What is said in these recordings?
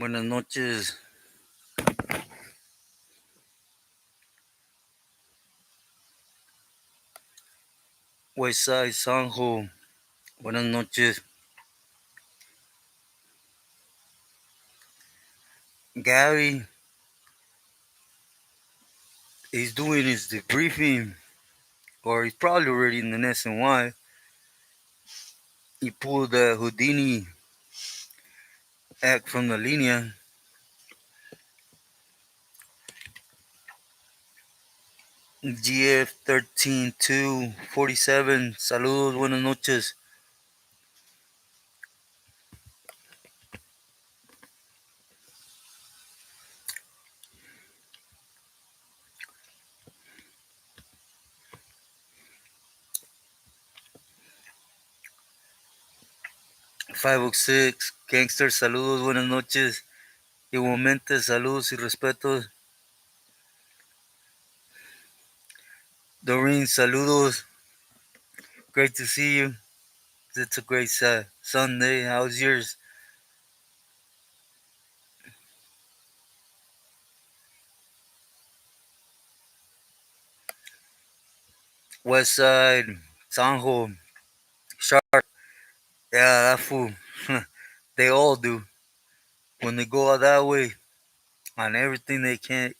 Buenas noches. Westside Sanjo. Buenas noches. Gary, he's doing his debriefing, or he's probably already in the SNY. He pulled the Houdini act from the linea. GF 13247. Saludos, buenas noches. .506 Gangster, saludos, buenas noches. Igualmente, saludos y respetos. Doreen, saludos. Great to see you. It's a great Sunday. How's yours? Westside, Sanjo, Sharp. Yeah, that fool. They all do. When they go out that way, on everything they can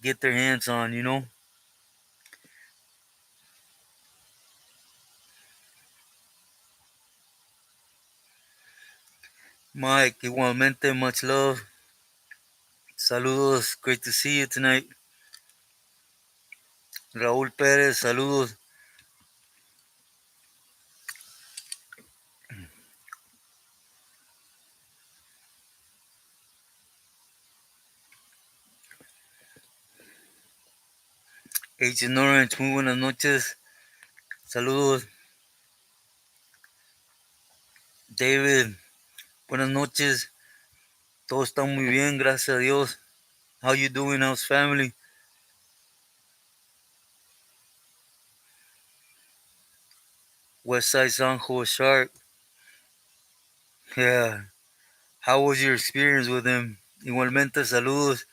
get their hands on. Mike, igualmente, much love. Saludos, great to see you tonight. Raúl Pérez, saludos. Agent Orange, muy buenas noches. Saludos. David, buenas noches. Todo está muy bien, gracias a Dios. How you doing? How's family? Westside Sanjo Shark. Yeah. How was your experience with him? Igualmente, saludos.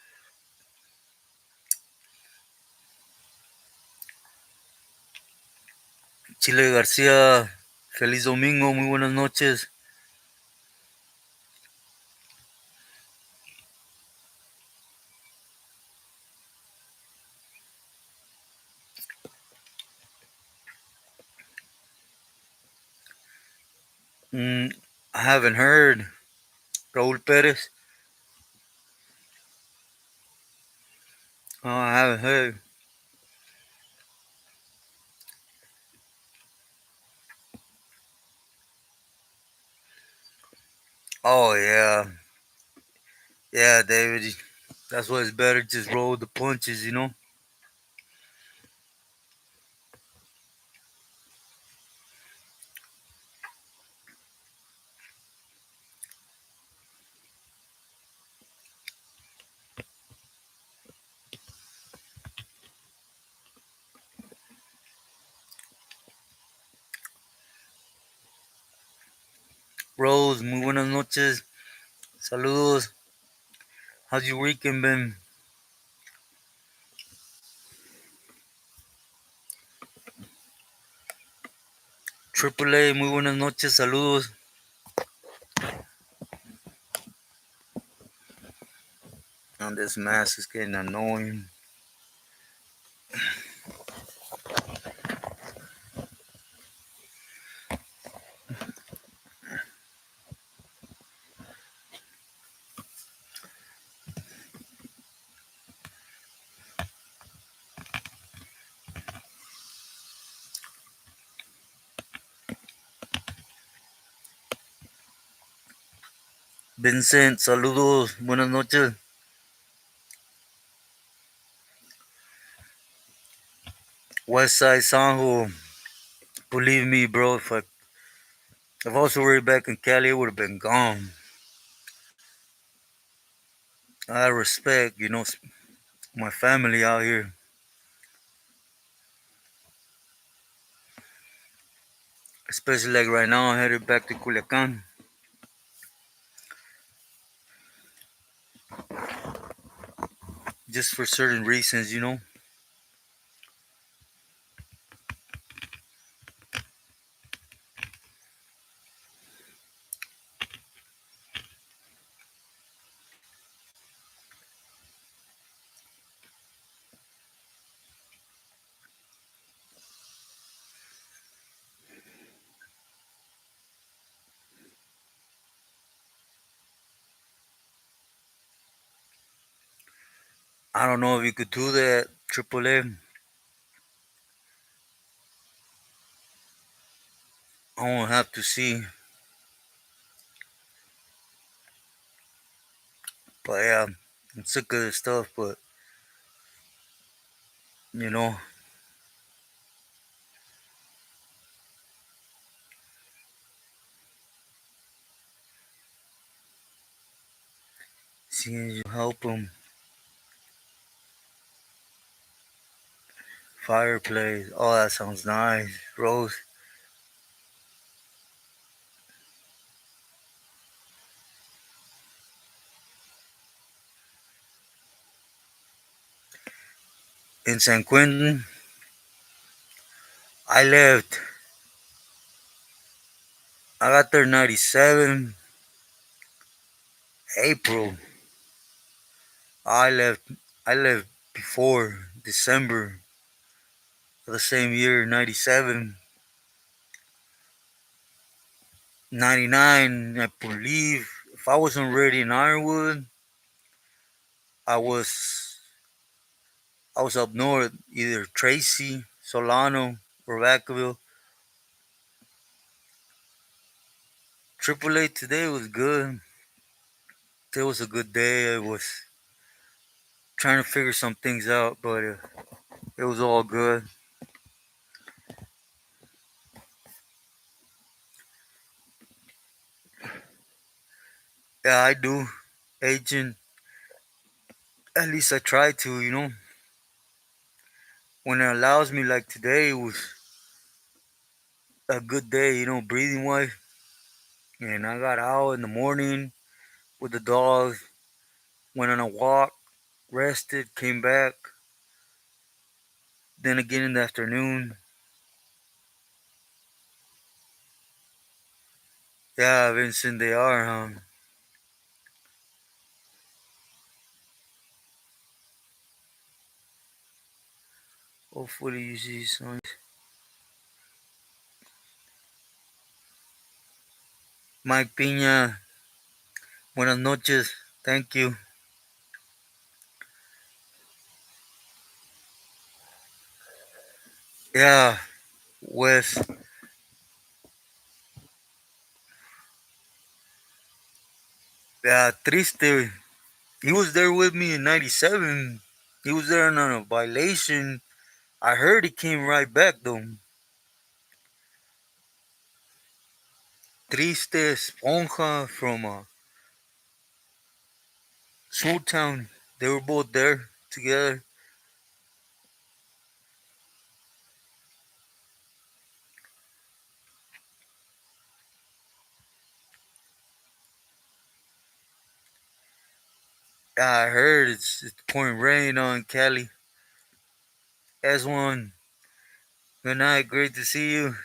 Chile García, feliz domingo, muy buenas noches. I haven't heard. Raúl Pérez. Oh, I haven't heard. Oh, yeah. Yeah, David. That's why it's better just roll the punches. Rose, muy buenas noches. Saludos. How's your weekend been? Triple A, muy buenas noches. Saludos. And this mask is getting annoying. Vincent, saludos. Buenas noches. Westside Sanjo. Believe me, bro, if I was already back in Cali, it would have been gone. I respect, my family out here. Especially like right now, I'm headed back to Culiacan. just for certain reasons, you know. I don't know if you could do that, AAA. I won't have to see. But yeah, I'm sick of this stuff. But you know, seeing you help them. Fireplace. Oh, that sounds nice. Rose. In San Quentin, I left. I got there 97 April. I left. I left before December of the same year, 97. 99, I believe. If I wasn't already in Ironwood, I was I was up north, either Tracy, Solano, or Vacaville. AAA today was good. It was a good day. I was trying to figure some things out, but it was all good. Yeah, I do. Agent, at least I try to, you know. When it allows me, like today, it was a good day, you know, breathing wise. And I got out in the morning with the dogs, went on a walk, rested, came back. Then again in the afternoon. Yeah, Vincent, they are, huh? Hopefully you see some. Mike Piña, buenas noches. Thank you. Yeah, Wes. Yeah, Triste. He was there with me in 97. He was there on a violation. I heard he came right back though. Triste, Esponja from Smooth Town. They were both there together. Yeah, I heard it's pouring rain on Cali. S1, good night. Great to see you.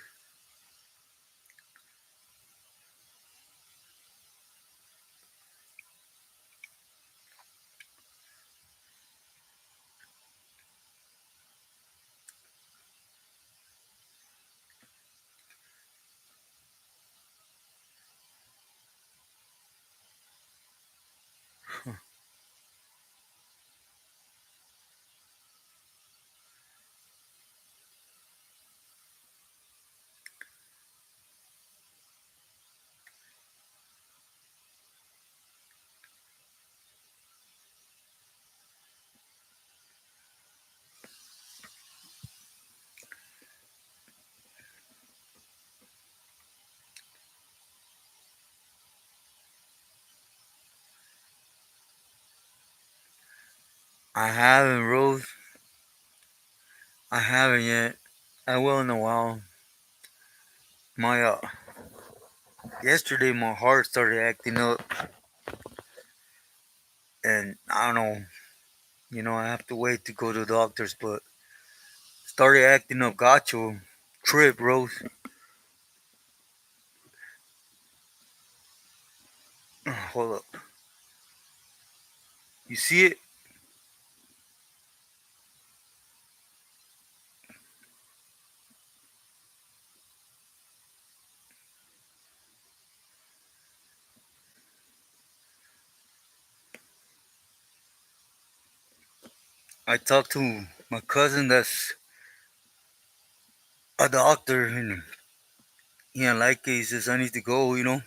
I haven't, Rose. I haven't yet. I will in a while. My yesterday my heart started acting up, and I don't know. I have to wait to go to the doctors, but started acting up gacho. Trip, Rose. Hold up. You see it? I talked to my cousin that's a doctor, and he didn't like it. He says, I need to go.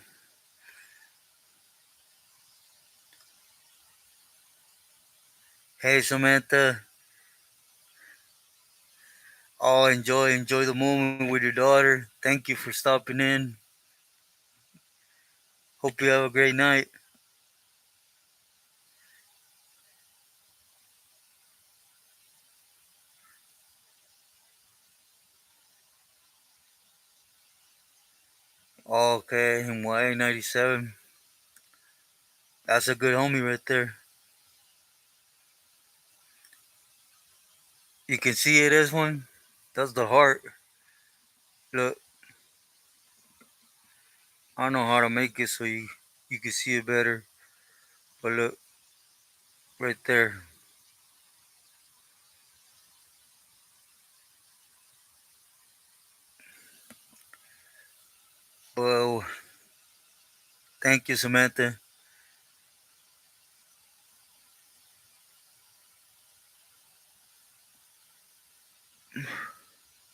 Hey, Samantha. Oh, enjoy the moment with your daughter. Thank you for stopping in. Hope you have a great night. Okay, and Y97. That's a good homie right there. You can see it as one. That's the heart. Look, I don't know how to make it so you can see it better. But look, right there. Well, thank you, Samantha.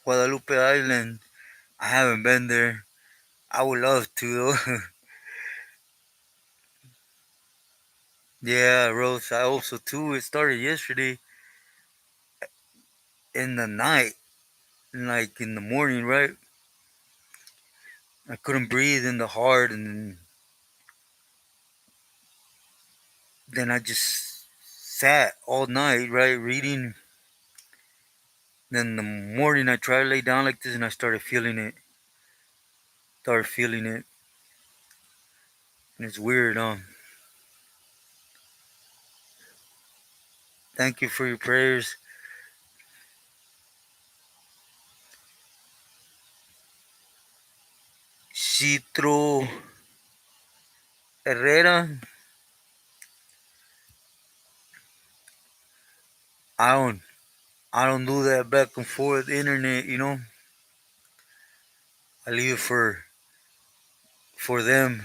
Guadalupe Island. I haven't been there. I would love to though. Yeah, Rose. I hope so too. It started yesterday in the night, like in the morning, right? I couldn't breathe in the heart, and then I just sat all night, right, reading. Then in the morning, I tried to lay down like this, and I started feeling it. Started feeling it, and it's weird. Thank you for your prayers, Citro Herrera. I don't, I don't do that back and forth internet. I leave it for them.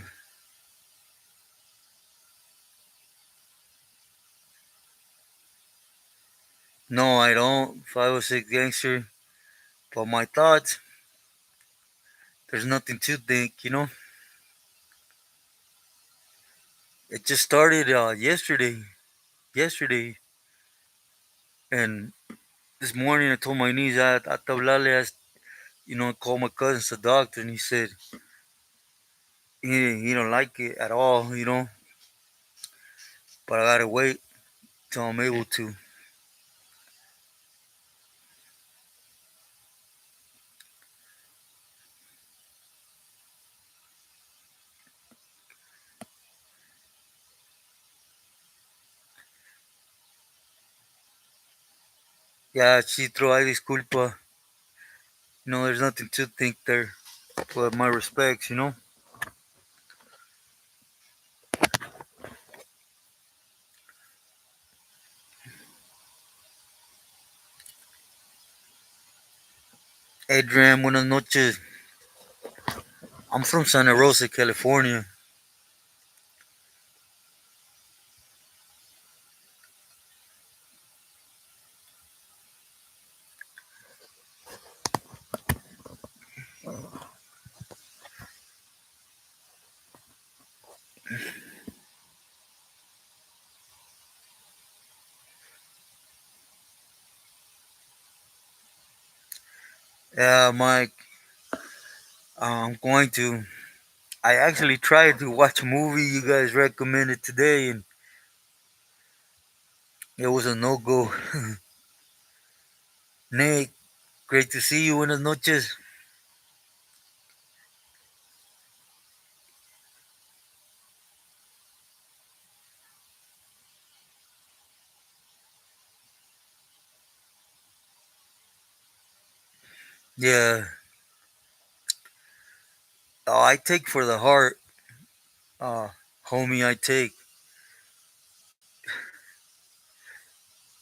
No, I don't. 506 gangster. But my thoughts, there's nothing to think. It just started yesterday. Yesterday. And this morning I told my niece at Tablale, I called my cousin, the doctor, and he said he don't like it at all. But I gotta wait till I'm able to. Yeah, Chitro, ay disculpa. There's nothing to think there. But my respects. Adrian, buenas noches. I'm from Santa Rosa, California. Yeah, Mike, I'm going to. I actually tried to watch a movie you guys recommended today, and it was a no go. Nick, great to see you. Buenas noches. Yeah. I take for the heart, uh, homie. I take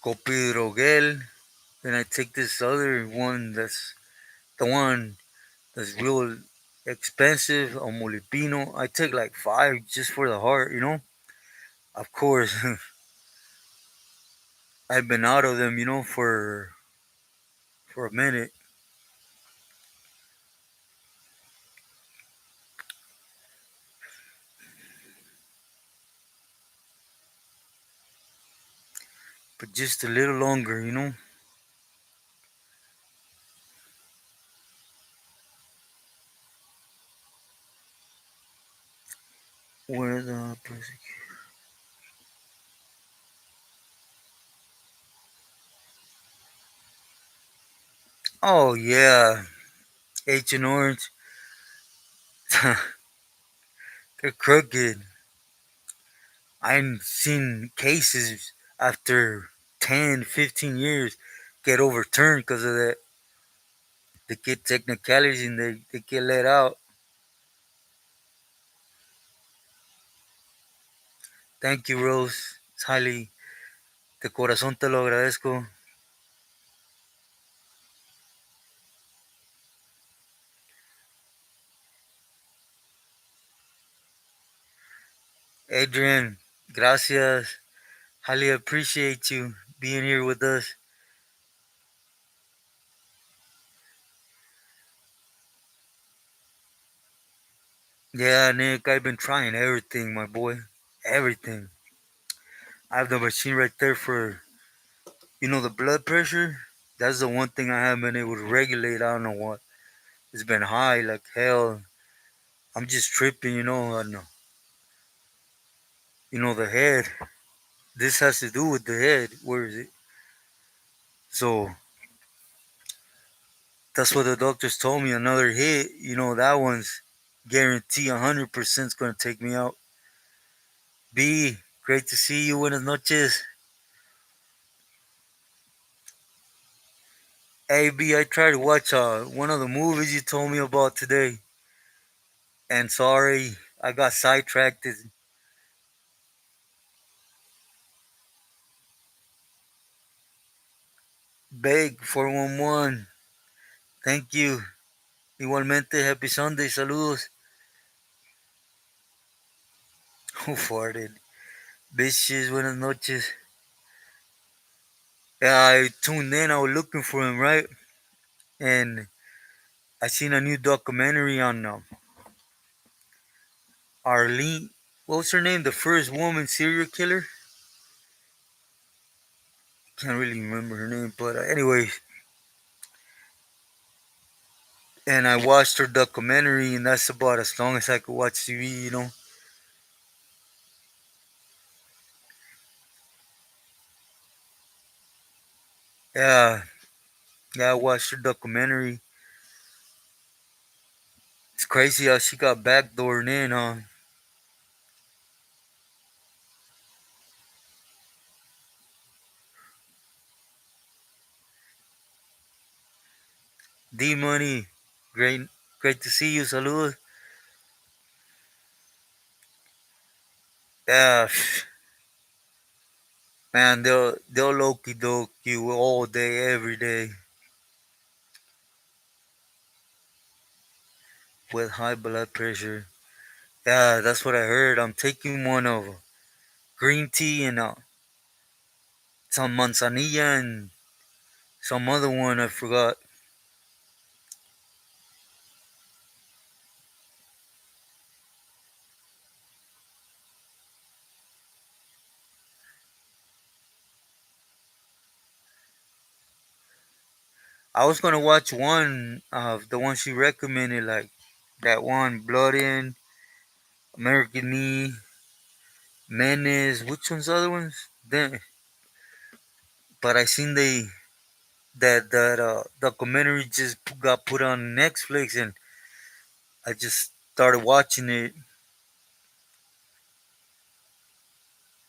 Copidrogel. Then I take this other one that's the one that's real expensive, a Molipino. I take like five just for the heart, you know? Of course, I've been out of them, for a minute. But just a little longer, you know? Where the Oh yeah, Agent Orange. They're crooked. I've seen cases after 10, 15 years get overturned because of that. They get technicalities and they get let out. Thank you, Rose. It's highly, de corazón te lo agradezco. Adrian, gracias. Highly appreciate you being here with us. Yeah, Nick, I've been trying everything, my boy. Everything. I have the machine right there for, the blood pressure. That's the one thing I haven't been able to regulate. I don't know what. It's been high like hell. I'm just tripping, on, the head. This has to do with the head. Where is it? So that's what the doctors told me. Another hit, that one's guarantee 100% is going to take me out. B, great to see you. Buenas noches. Hey, B, I tried to watch one of the movies you told me about today. And sorry, I got sidetracked. Beg 411. Thank you. Igualmente, happy Sunday. Saludos. Who farted? Bitches, buenas noches. Yeah, I tuned in. I was looking for him, right? And I seen a new documentary on Arlene. What was her name? The first woman serial killer? Can't really remember her name, but anyways. And I watched her documentary, and that's about as long as I could watch TV. Yeah, yeah, I watched her documentary. It's crazy how she got backdoored in on D Money. Great, great to see you. Saludos. Yeah, man, they'll Loki doke you all day, every day with high blood pressure. Yeah, that's what I heard. I'm taking one of green tea and some manzanilla and some other one I forgot. I was gonna watch one of the one she recommended, like that one, Blood In, American Me, Menace. Which one's the other ones? Then, but I seen that documentary just got put on Netflix, and I just started watching it.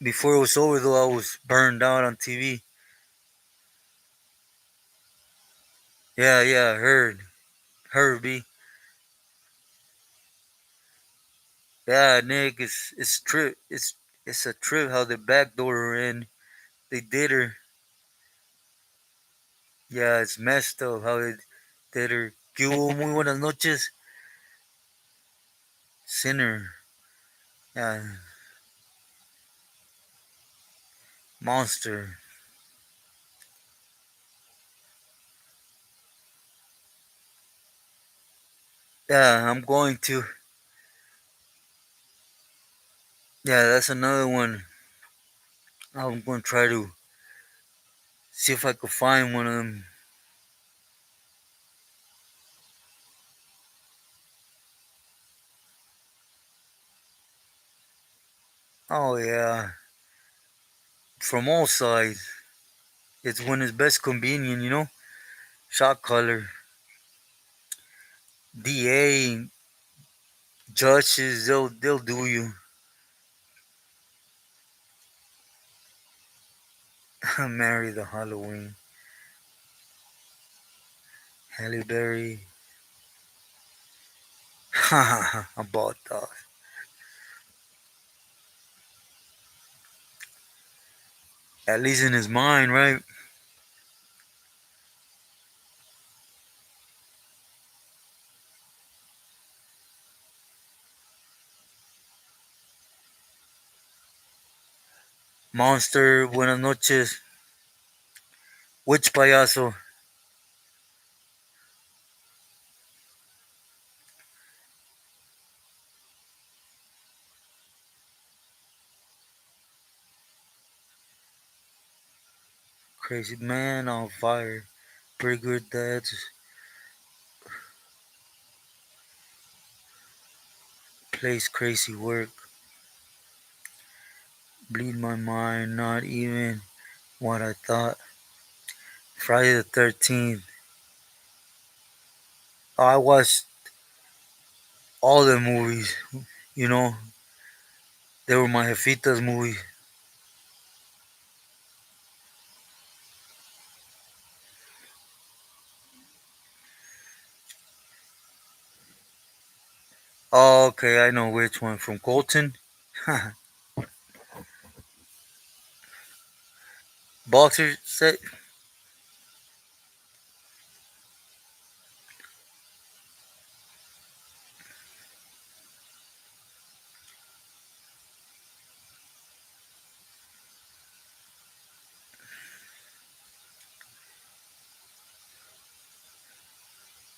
Before it was over, though, I was burned out on TV. Yeah, yeah, I heard. Herbie. Yeah, Nick, it's trip. It's a trip how they backdoor her in. They did her. Yeah, it's messed up how they did her. Que hubo muy buenas noches. Sinner. Yeah, monster. Yeah, I'm going to. Yeah, that's another one. I'm going to try to see if I could find one of them. Oh yeah, from all sides. It's when it's best convenient, you know. Shot color, DA, judges, they'll do you. Marry the Halloween. Halle Berry. I bought that. At least in his mind, right? Monster, Buenas noches. Which payaso? Crazy man on fire. Pretty good dads. Plays crazy work. Bleed my mind, not even what I thought. Friday the 13th. I watched all the movies. You know, they were my Jefitas movies. Oh, okay, I know which one. From Colton. Boxer set.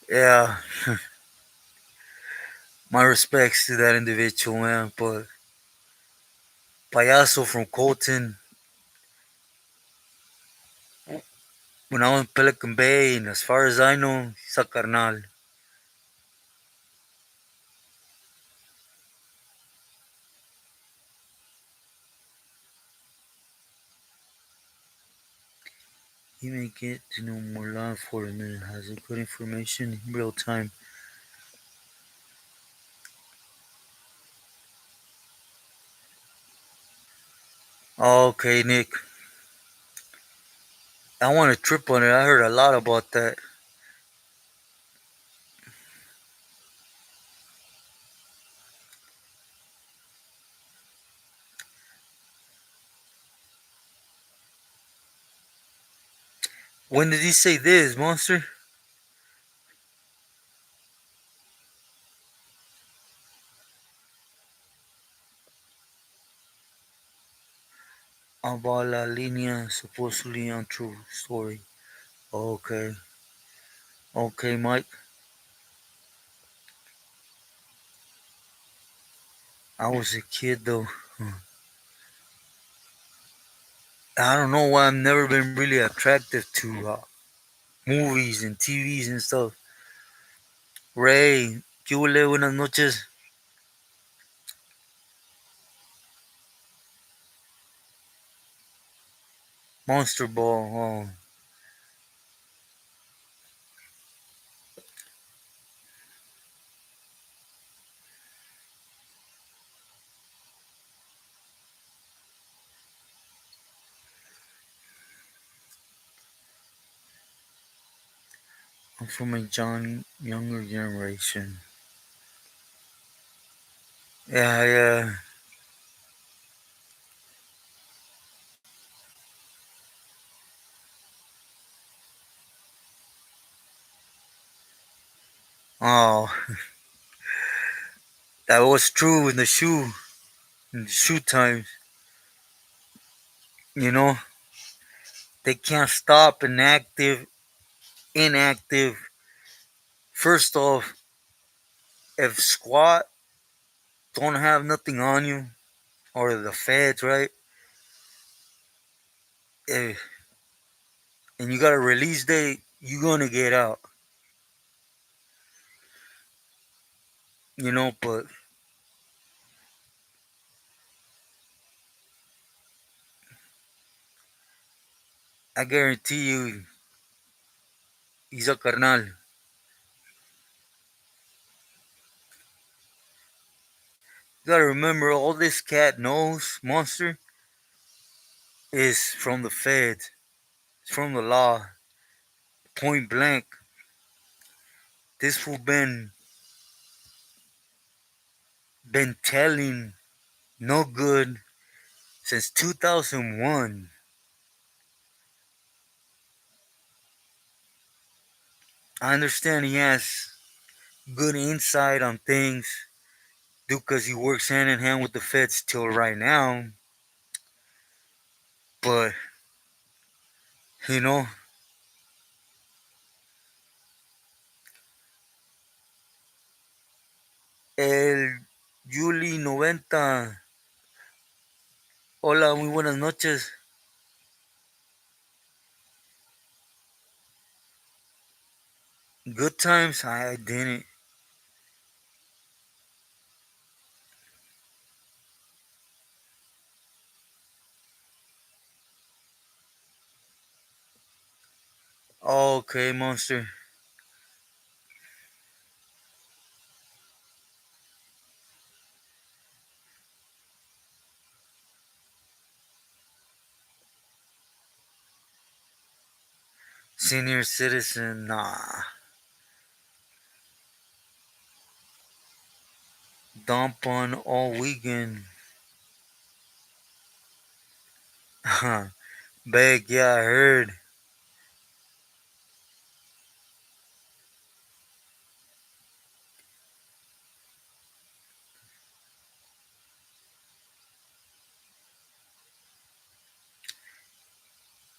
Yeah, my respects to that individual, man. But Payaso from Colton, when I was in Pelican Bay, and as far as I know, he's a carnal. He may get to know more law enforcement, has a good information in real time. Okay, Nick, I want to trip on it. I heard a lot about that. When did he say this, monster? About la línea, supposedly untrue story. Okay, okay, Mike. I was a kid though. I don't know why I've never been really attractive to movies and TVs and stuff. Ray, ¿qué huele? Buenas noches. Monster Ball. I'm from a younger generation. Yeah, yeah. Oh, that was true in the shoe times. You know, they can't stop inactive. First off, if squat don't have nothing on you, or the feds, right? If, and you got a release date, you gonna get out. But I guarantee you, he's a carnal. You gotta remember, all this cat knows, monster, is from the feds. It's from the law. Point blank. This fool been telling no good since 2001. I understand he has good insight on things due because he works hand in hand with the feds till right now. But, you know, el Yuli 90. Hola, muy buenas noches. Good times? I didn't. Okay, monster. Senior citizen? Nah. Dump on all weekend. Beg, yeah, I heard.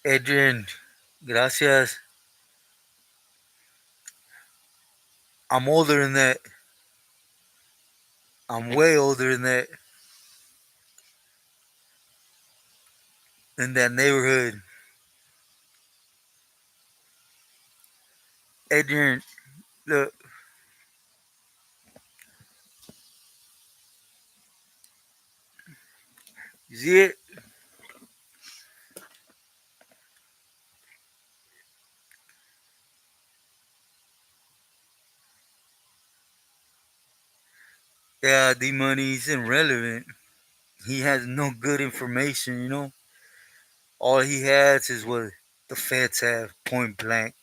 Adrian, gracias. I'm older than that. I'm way older than that neighborhood. Adrian, look, you see it? Yeah, the money is irrelevant. He has no good information. All he has is what the feds have, point blank.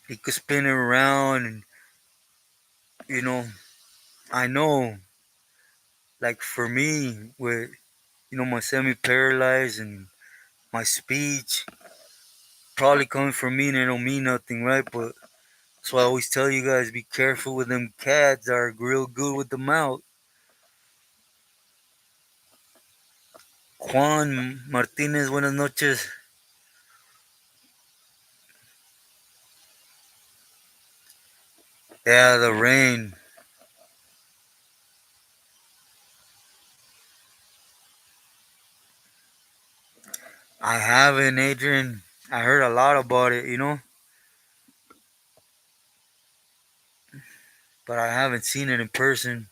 He could spin it around and, you know, I know, like for me, with, my semi paralyzed and my speech, probably coming from me and it don't mean nothing, right? But that's why I always tell you guys, be careful with them cats that are real good with the mouth. Juan Martinez, buenas noches. Yeah, the rain. I haven't, Adrian. I heard a lot about it, but I haven't seen it in person.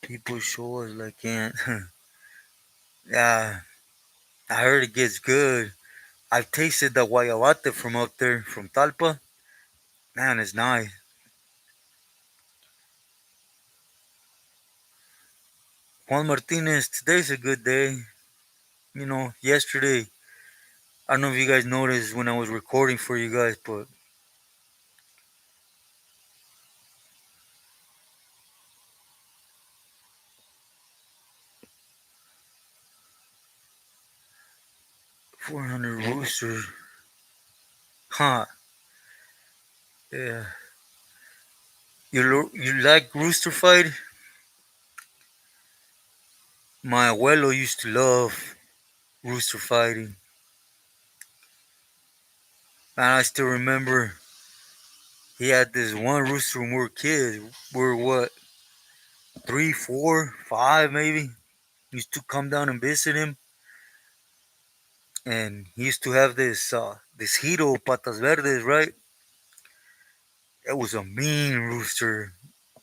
People show us like can't. Yeah, I heard it gets good. I've tasted the guayabate from up there, from Talpa. Man, it's nice. Juan Martinez, today's a good day. Yesterday I don't know if you guys noticed when I was recording for you guys, but 400 roosters. Huh. Yeah. You like rooster fight? My abuelo used to love rooster fighting. And I still remember he had this one rooster when we were kids. We were what, three, four, five maybe? Used to come down and visit him. And he used to have this Hiro Patas Verdes, right? It was a mean rooster.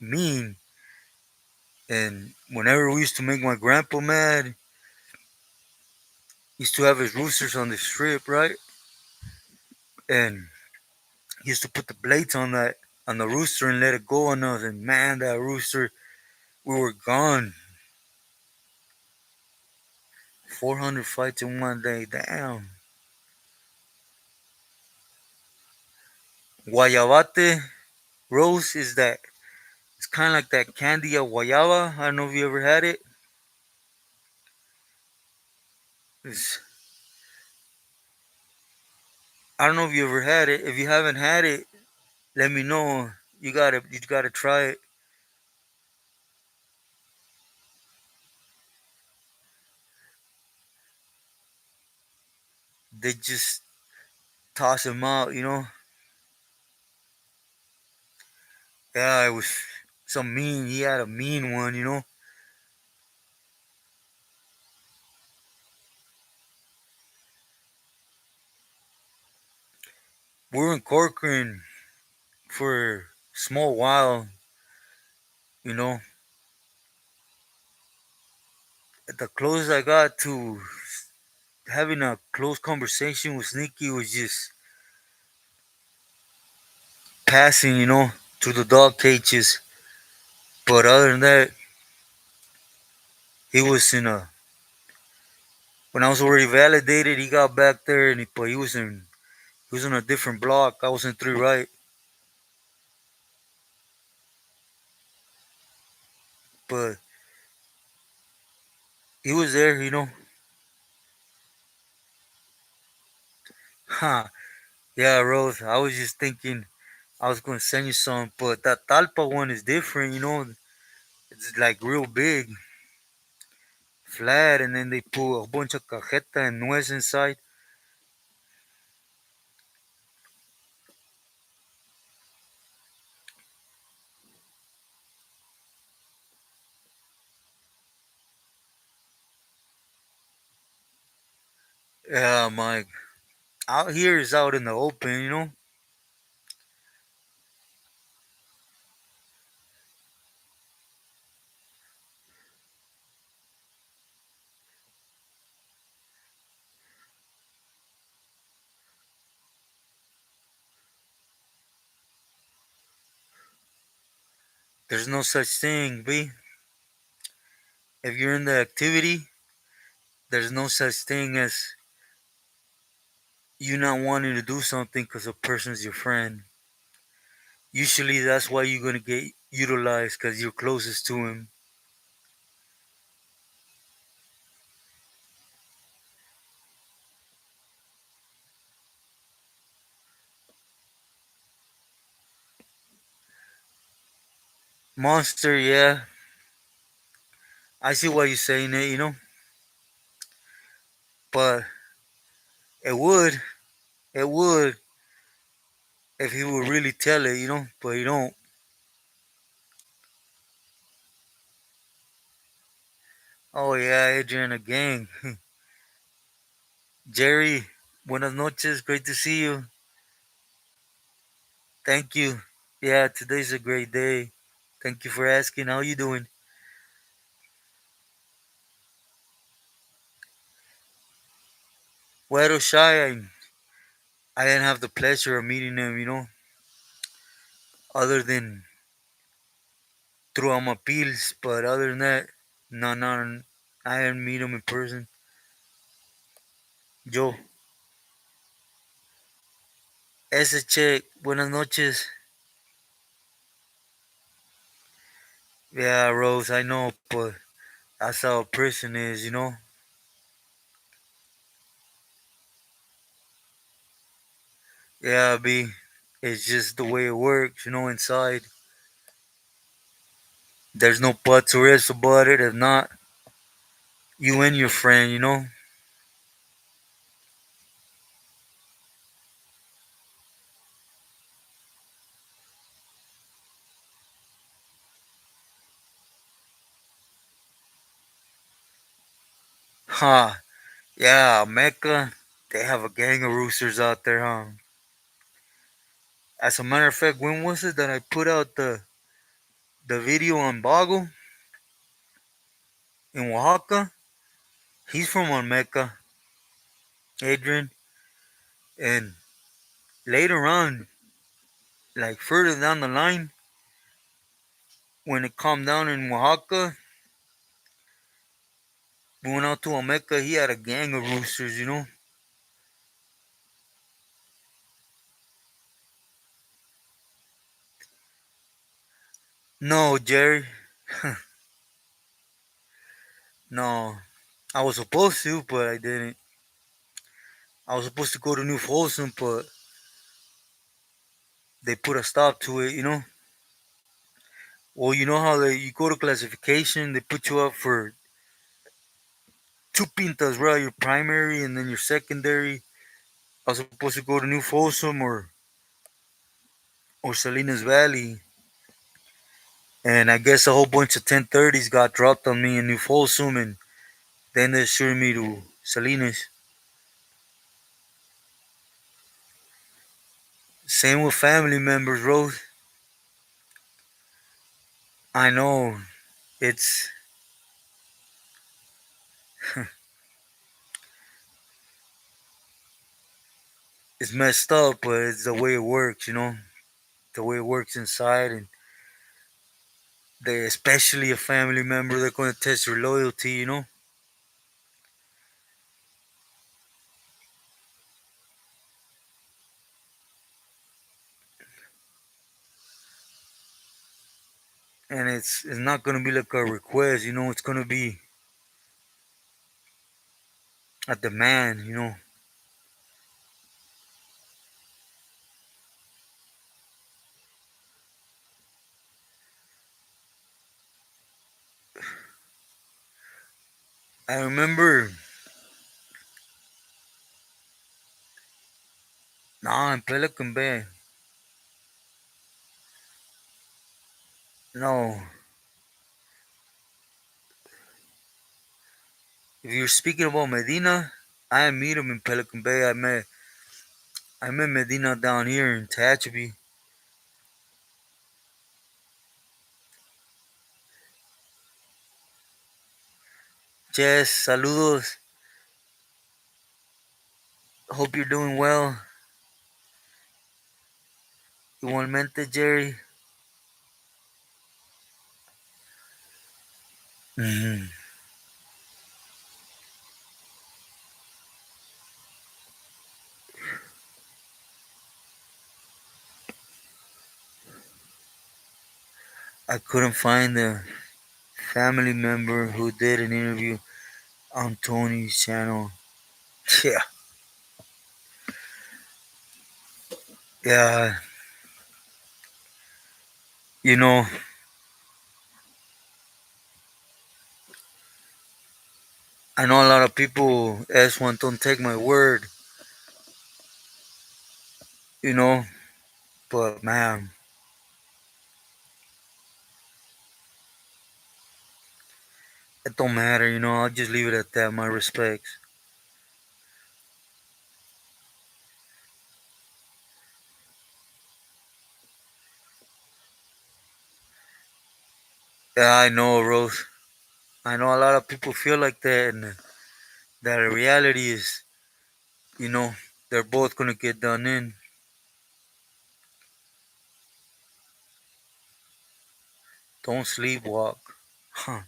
Mean. And whenever we used to make my grandpa mad, he used to have his roosters on the strip, right? And he used to put the blades on the rooster and let it go on us. And man, that rooster, we were gone. 400 fights in one day. Damn. Guayabate Rose is that. It's kind of like that candy of guayaba. I don't know if you ever had it. It's, I don't know if you ever had it. If you haven't had it, let me know. You gotta try it. They just toss him out, you know. Yeah, it was some mean. He had a mean one, you know. We were in Corcoran for a small while, you know. The closest I got to having a close conversation with Sneaky was just passing, you know, through the dog cages. But other than that, he was in a. When I was already validated, he got back there, but he was in a different block. I was in three right, but he was there, you know. Huh? Yeah, Rose. I was just thinking I was gonna send you some, but that Talpa one is different, you know. It's like real big, flat, and then they put a bunch of cajeta and nuez inside. Yeah, my out here is out in the open, you know. There's no such thing, B. If you're in the activity, there's no such thing as you not wanting to do something because a person's your friend. Usually, that's why you're gonna get utilized because you're closest to him. Monster, yeah, I see why you're saying it, you know. But it would, it would, if he would really tell it, you know. But he don't. Oh yeah, Adrian, a gang. Jerry, buenas noches. Great to see you. Thank you. Yeah, today's a great day. Thank you for asking. How you doing? Well, shy. I didn't have the pleasure of meeting him, you know, other than through Amapils. But other than that, no, I didn't meet him in person. Joe. Ese chick, buenas noches. Yeah, Rose, I know, but that's how a person is, you know? Yeah, B. It's just the way it works, you know, inside. There's no buts or ifs about it. If not, you and your friend, you know? Huh. Yeah, Mecca, they have a gang of roosters out there, huh? As a matter of fact, when was it that I put out the video on Boggle in Oaxaca? He's from Olmeca, Adrian. And later on, like further down the line, when it calmed down in Oaxaca, we went out to Olmeca. He had a gang of roosters, you know? No, Jerry. No. I was supposed to, but I didn't. I was supposed to go to New Folsom, but they put a stop to it, you know? Well, you know how you go to classification, they put you up for two pintas, right? Your primary and then your secondary. I was supposed to go to New Folsom or Salinas Valley. And I guess a whole bunch of 1030s got dropped on me in New Folsom, and then they assured me to Salinas. Same with family members, Rose. I know it's it's messed up, but it's the way it works, you know, the way it works inside, and they, especially a family member, they're going to test your loyalty, you know. And it's not going to be like a request, you know. It's going to be a demand, you know. I remember, nah, in Pelican Bay, no. If you're speaking about Medina, I didn't meet him in Pelican Bay. I met Medina down here in Tehachapi. Jess, saludos. Hope you're doing well. Igualmente, Jerry. Mhm. I couldn't find the family member who did an interview on Tony's channel. Yeah, yeah. You know, I know a lot of people S1 don't take my word, you know, but man, it don't matter, you know. I'll just leave it at that. My respects. Yeah, I know, Rose. I know a lot of people feel like that, and that the reality is, you know, they're both gonna get done in. Don't sleepwalk. Huh.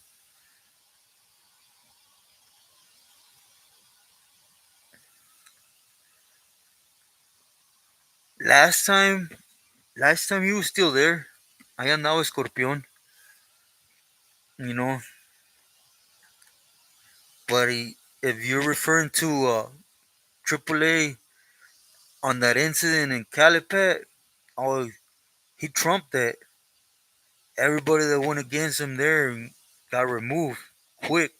Last time, last time he was still there. Ahí andaba Escorpión, you know. But if you're referring to AAA on that incident in Calipat, oh, he trumped that. Everybody that went against him there got removed quick.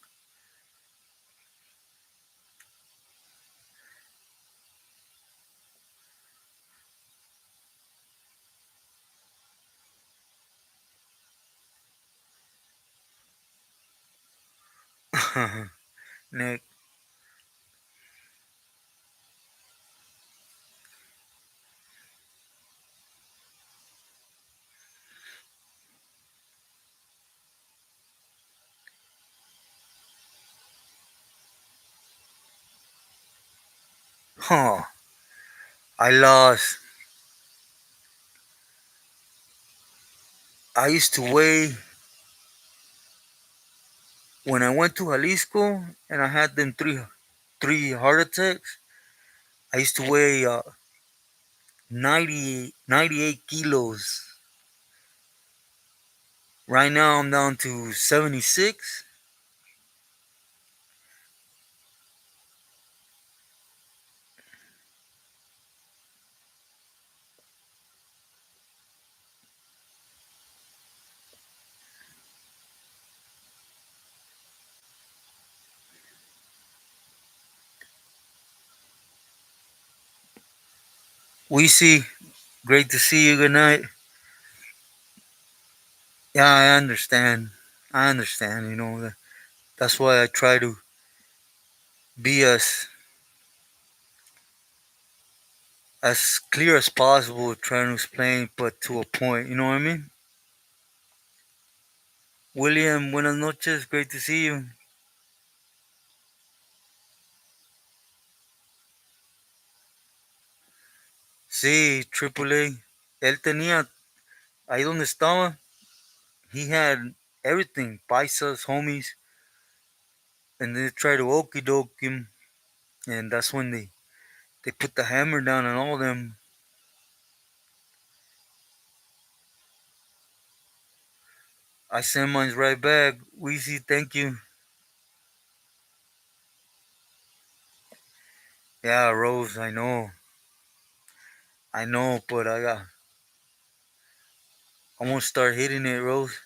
Nick, huh? I lost. I used to weigh when I went to Jalisco and I had them three heart attacks. I used to weigh 98 kilos. Right now I'm down to 76. We see. Great to see you. Good night. Yeah, I understand. I understand. That's why I try to be as clear as possible, trying to explain, but to a point. You know what I mean? William, buenas noches. Great to see you. Sí, AAA. Él tenía ahí donde estaba. He had everything, paisas, homies, and they tried to okey doke him, and that's when they put the hammer down on all of them. I sent mine right back. Weezy, thank you. Yeah, Rose, I know, but I'm gonna start hitting it, Rose.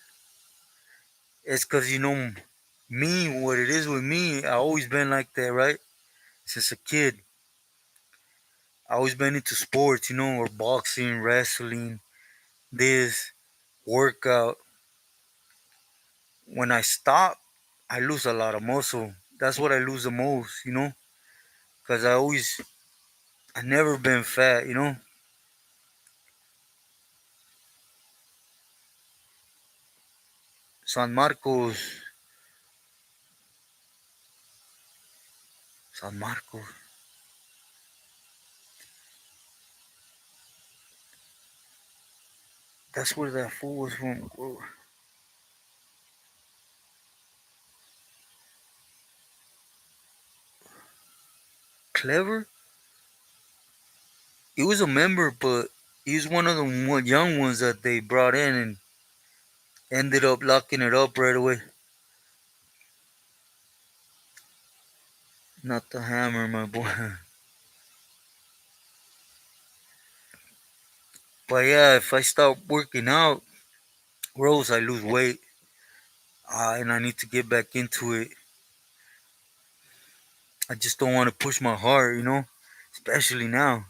It's cause me, what it is with me. I always been like that, right? Since a kid, I always been into sports, or boxing, wrestling, this workout. When I stop, I lose a lot of muscle. That's what I lose the most. Cause I never been fat. San Marcos, San Marcos. That's where that fool was from. Oh, Clever. He was a member, but he's one of the young ones that they brought in and ended up locking it up right away. Not the hammer, my boy. But yeah, if I start working out, Rose, I lose weight, and I need to get back into it. I just don't want to push my heart, especially now.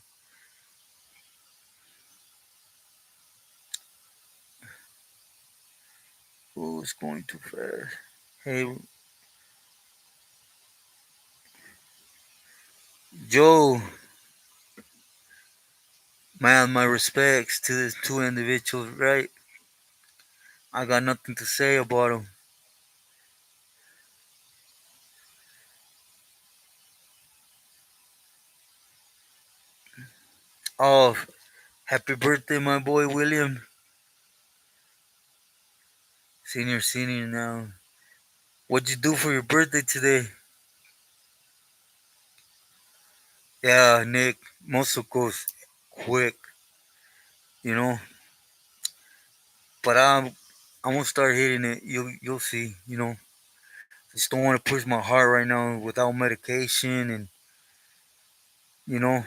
Oh, it's going too fast. Hey, Joe, man, my respects to these two individuals, right? I got nothing to say about them. Oh, happy birthday, my boy William. Senior now. What'd you do for your birthday today? Yeah, Nick, muscle goes quick. you know. But I'm gonna start hitting it. You'll see, you know. Just don't want to push my heart right now without medication, and you know,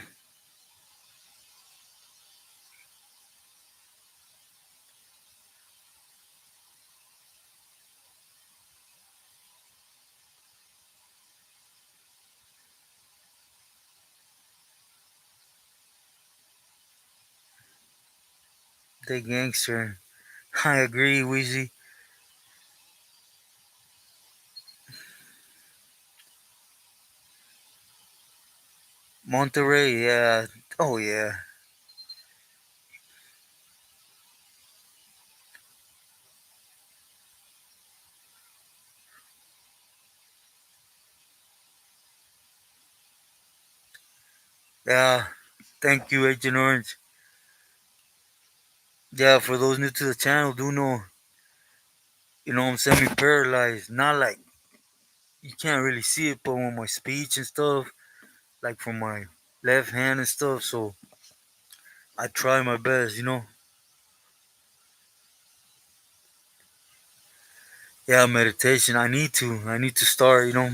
they gangster. I agree, Weezy. Monterey, yeah. Oh yeah, yeah. Thank you, Agent Orange. Yeah, for those new to the channel, do know, you know, I'm semi-paralyzed. Not like you can't really see it, but with my speech and stuff, like from my left hand and stuff. So I try my best, you know. Yeah, meditation. I need to start, you know.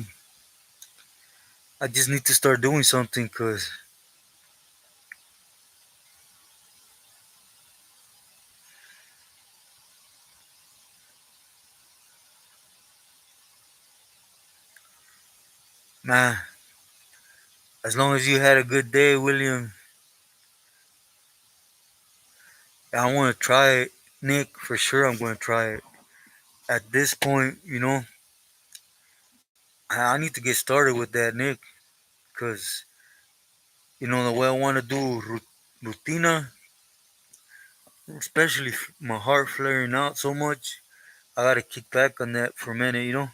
I just need to start doing something, cause man, as long as you had a good day, William, I want to try it. Nick, for sure, I'm going to try it. At this point, you know, I need to get started with that, Nick, cause you know the way I want to do rutina, especially my heart flaring out so much. I gotta kick back on that for a minute, you know.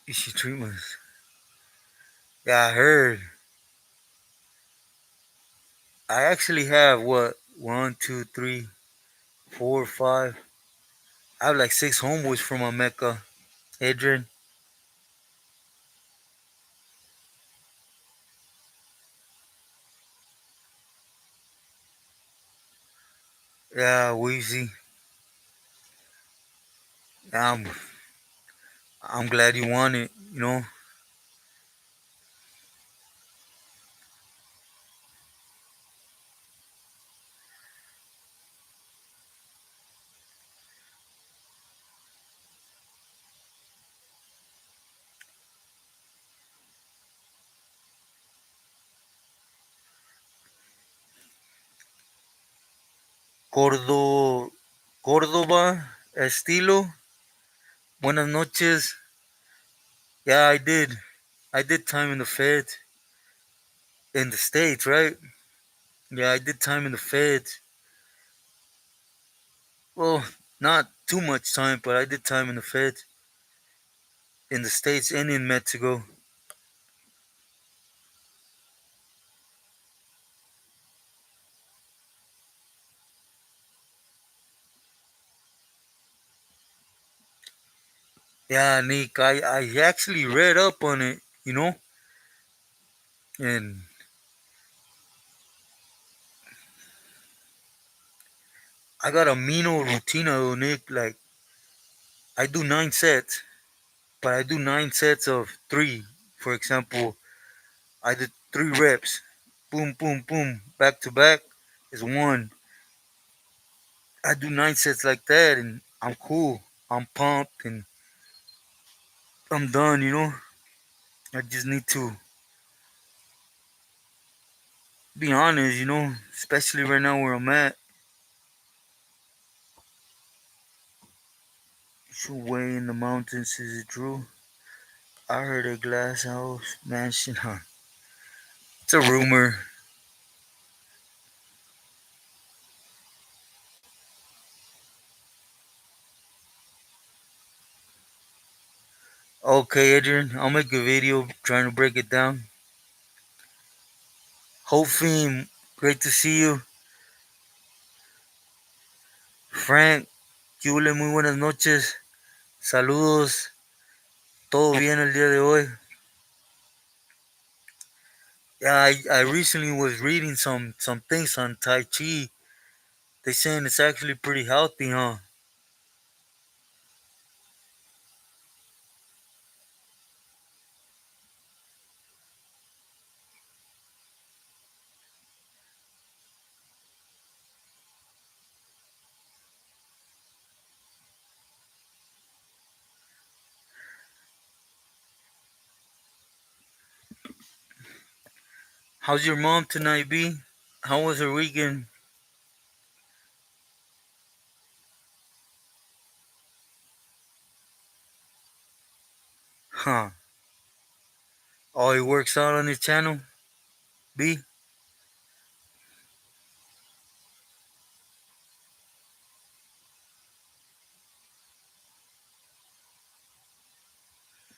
Issue treatments. Yeah, I heard. I actually have what, one, two, three, four, five. I have like six homeboys from my Mecca. Adrian. Yeah, Weezy. I'm I'm glad you won it, you know. Córdoba, estilo. Buenas noches. Yeah, I did. I did time in the Fed in the States, right? Yeah, I did time in the Fed. Well, not too much time, but I did time in the Fed in the States and in Mexico. Yeah, Nick, I actually read up on it, you know, and I got a Mino Rutino, Nick. Like, I do 9 sets, but I do 9 sets of three. For example, I did 3 reps. Boom, boom, boom. Back to back is one. I do 9 sets like that, and I'm cool. I'm pumped, and I'm done, you know. I just need to be honest, you know, especially right now where I'm at. Should way in the mountains, is it true? I heard a glass house mansion, huh? It's a rumor. Okay, Adrian, I'll make a video trying to break it down. Whole theme, great to see you. Frank, Yule, muy buenas noches. Saludos. ¿Todo bien el día de hoy? Yeah, I recently was reading some things on Tai Chi. They saying it's actually pretty healthy, huh? How's your mom tonight, B? How was her weekend? Huh. Oh, he works out on his channel, B?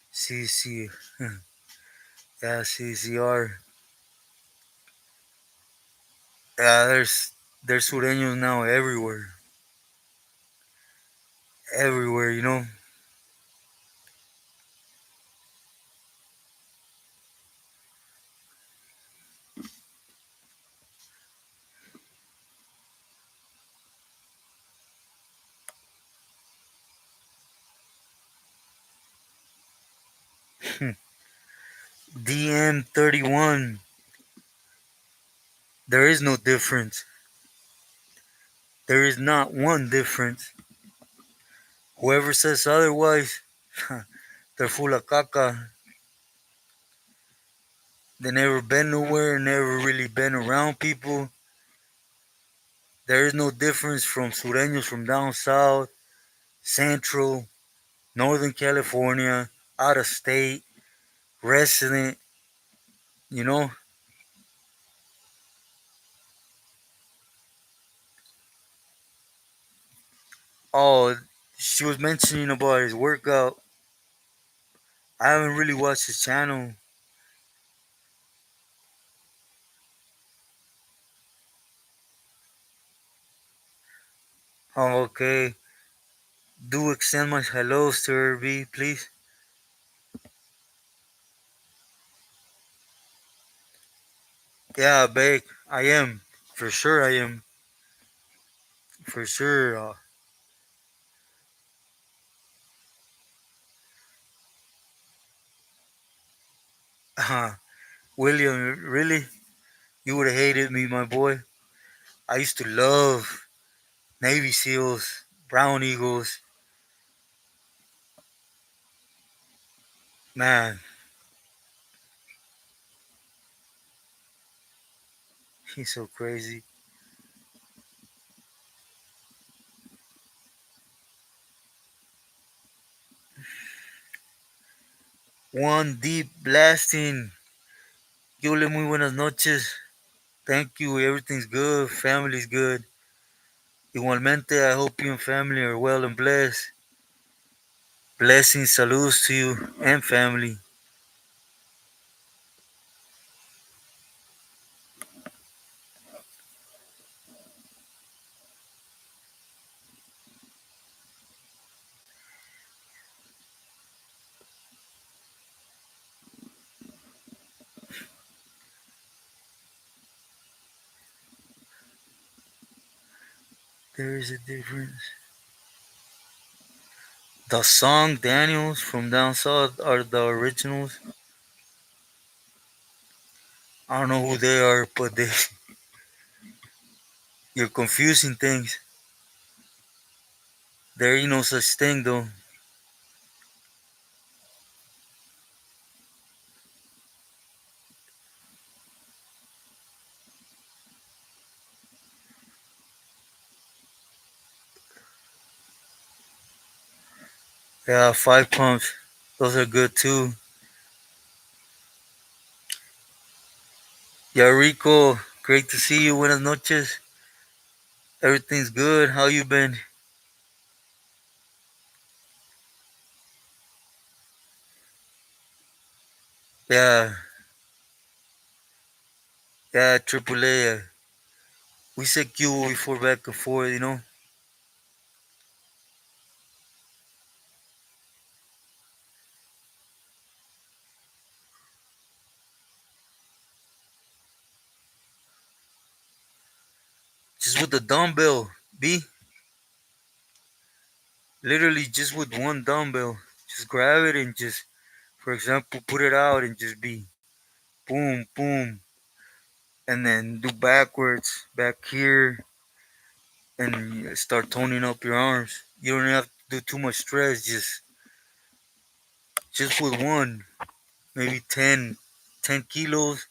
Sí, sí. Yeah, CCR. Yeah, there's sureños now everywhere. Everywhere, you know? DM31. There is no difference. There is not one difference. Whoever says otherwise, they're full of caca. They never been nowhere, never really been around people. There is no difference from sureños from down south, central, northern California, out of state, resident, you know. Oh, she was mentioning about his workout. I haven't really watched his channel. Oh, okay. Do extend my hellos to her, B, please. Yeah, babe, I am. For sure, I am. For sure. William, really? You would have hated me, my boy. I used to love Navy SEALs, Brown Eagles. Man, he's so crazy. One deep blasting. Yole, muy buenas noches. Thank you. Everything's good. Family's good. Igualmente, I hope you and family are well and blessed. Blessings, saludos to you and family. There is a difference. The song Daniels from down south are the originals. I don't know who they are, but you're confusing things. There ain't no such thing though. Yeah, five pumps. Those are good too. Yeah, Rico, great to see you. Buenas noches. Everything's good. How you been? Yeah, yeah, Triple A. We said Q before back and forth, you know. Just with the dumbbell, B. Literally just with one dumbbell. Just grab it and just, for example, put it out and just be boom, boom, and then do backwards, back here, and start toning up your arms. You don't have to do too much stress. Just with one, maybe 10 kilos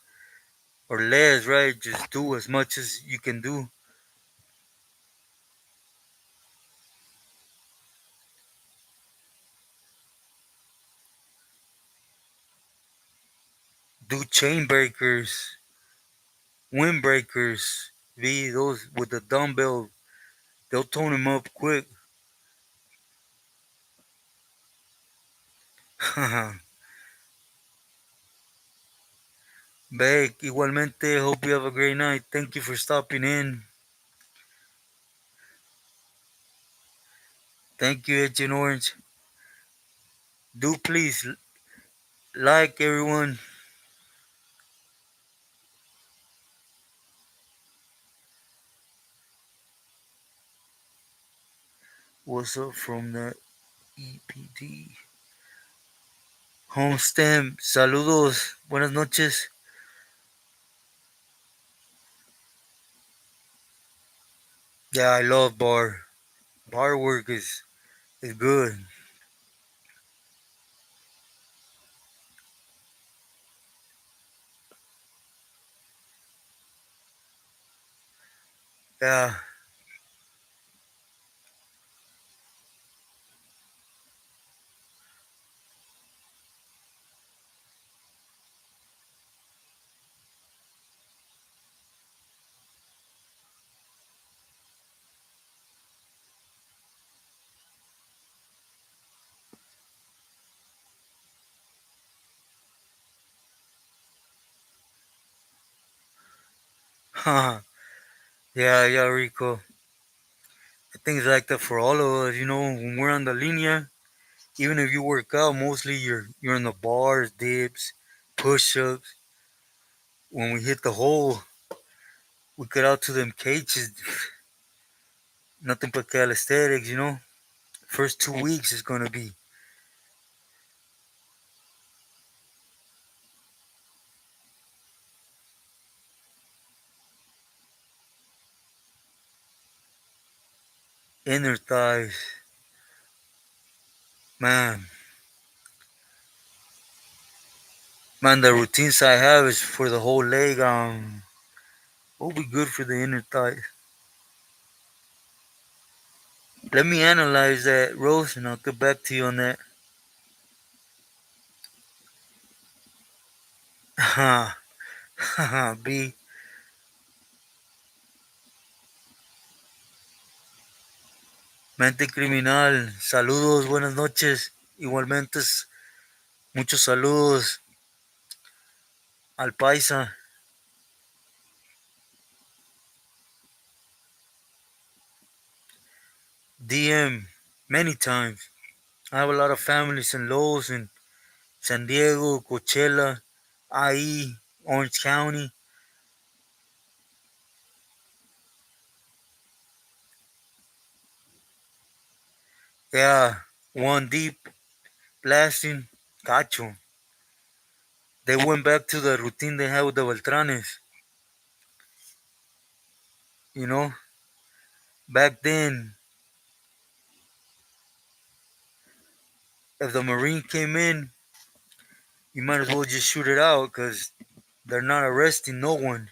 or less, right? Just do as much as you can do. Do chain breakers, wind breakers, V, those with the dumbbell, they'll tone them up quick. Beck, igualmente, hope you have a great night. Thank you for stopping in. Thank you, Agent Orange. Do please like everyone. What's up from the EPD? Homestem, saludos, buenas noches. Yeah, I love bar. Bar work is good. Yeah, yeah, Rico. I think it's like that for all of us. When we're on the linea, even if you work out, mostly you're in the bars, dips, push-ups. When we hit the hole, we get out to them cages. Nothing but calisthenics. First 2 weeks is gonna be inner thighs. Man, man, the routines I have is for the whole leg. Will be good for the inner thighs. Let me analyze that, Rose, and I'll get back to you on that. Ha, B. Mente criminal. Saludos, buenas noches. Igualmente, muchos saludos al paisa. DM many times. I have a lot of families in Los and San Diego, Coachella, IE, Orange County. Yeah, one deep blasting. Cacho. They went back to the routine they had with the Beltranes. You know, back then, if the Marine came in, you might as well just shoot it out because they're not arresting no one.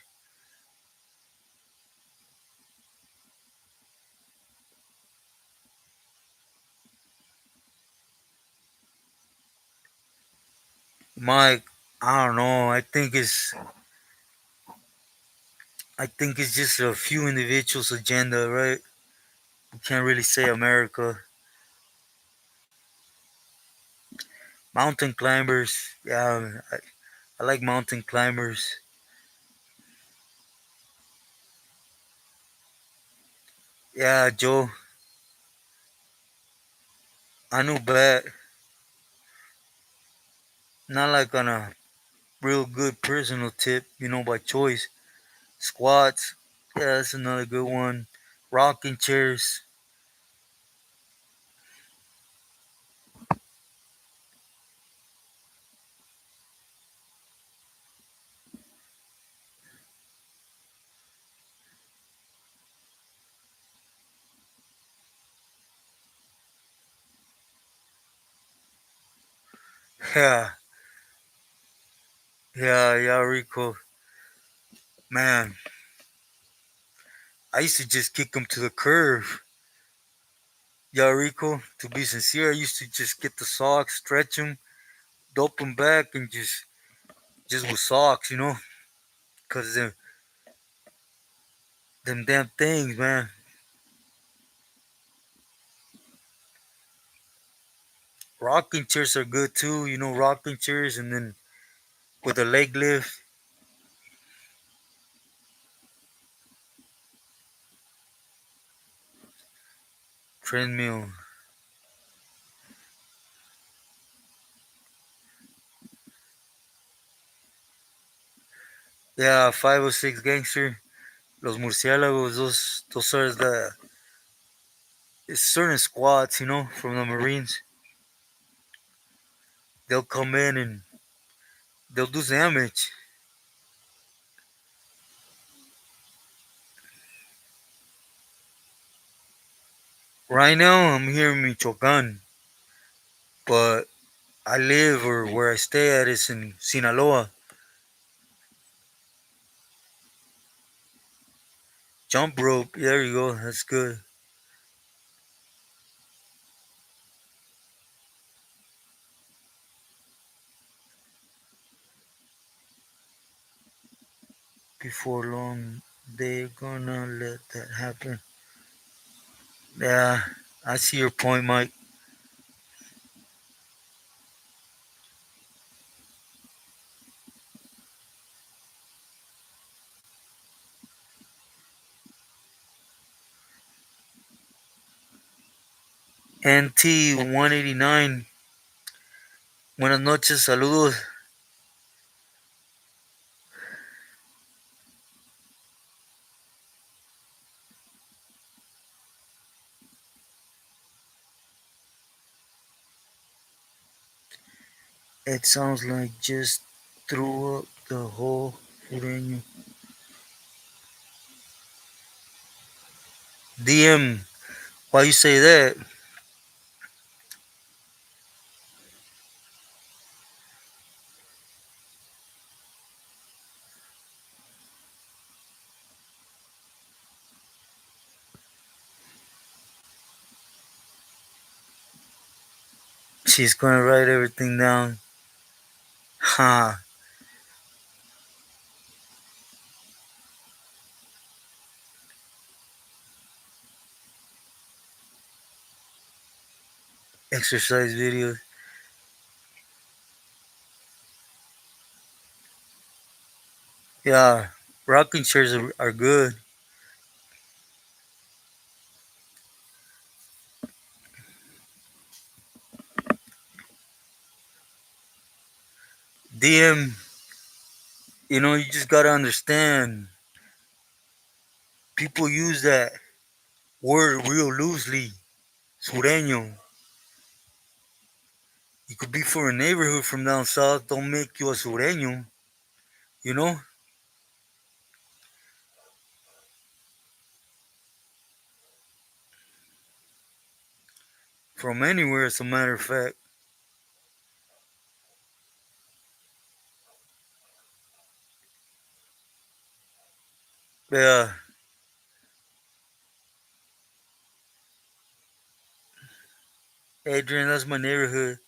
Mike, I don't know. I think it's just a few individuals' agenda, right? We can't really say America. Mountain climbers, yeah, I like mountain climbers. Yeah, Joe, I knew bet. Not like on a real good personal tip, by choice. Squats. Yeah, that's another good one. Rocking chairs. Yeah, yeah, Rico. Man, I used to just kick them to the curb. Yeah, Rico. To be sincere, I used to just get the socks, stretch them, dope them back, and just with socks, cause them damn things, man. Rocking chairs are good too, rocking chairs, and then with a leg lift, treadmill. Yeah, 506 gangster. Los murciélagos, those are it's certain squads, from the Marines. They'll come in and they'll do damage. Right now, I'm here in Michoacan, but I live or where I stay at is in Sinaloa. Jump rope, there you go, that's good. Before long, they're gonna let that happen. Yeah, I see your point, Mike. NT 189. Buenas noches, saludos. It sounds like just threw up the whole Fureño. DM, why you say that? She's gonna write everything down. Ha. Exercise videos. Yeah, rocking chairs are good. DM, you just gotta understand. People use that word real loosely. Sureño. You could be from a neighborhood from down south. Don't make you a sureño. You know, from anywhere. As a matter of fact. Yeah, Adrian, that's my neighborhood.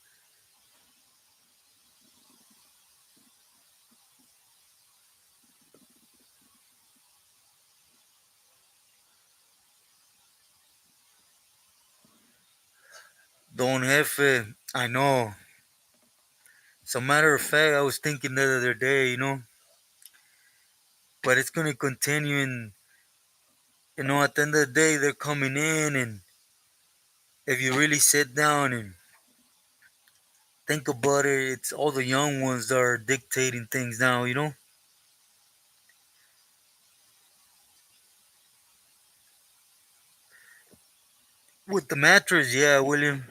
Don Jefe. I know. As a matter of fact, I was thinking the other day, but it's gonna continue, and at the end of the day, they're coming in, and if you really sit down and think about it, it's all the young ones that are dictating things now. With the mattress, yeah, William.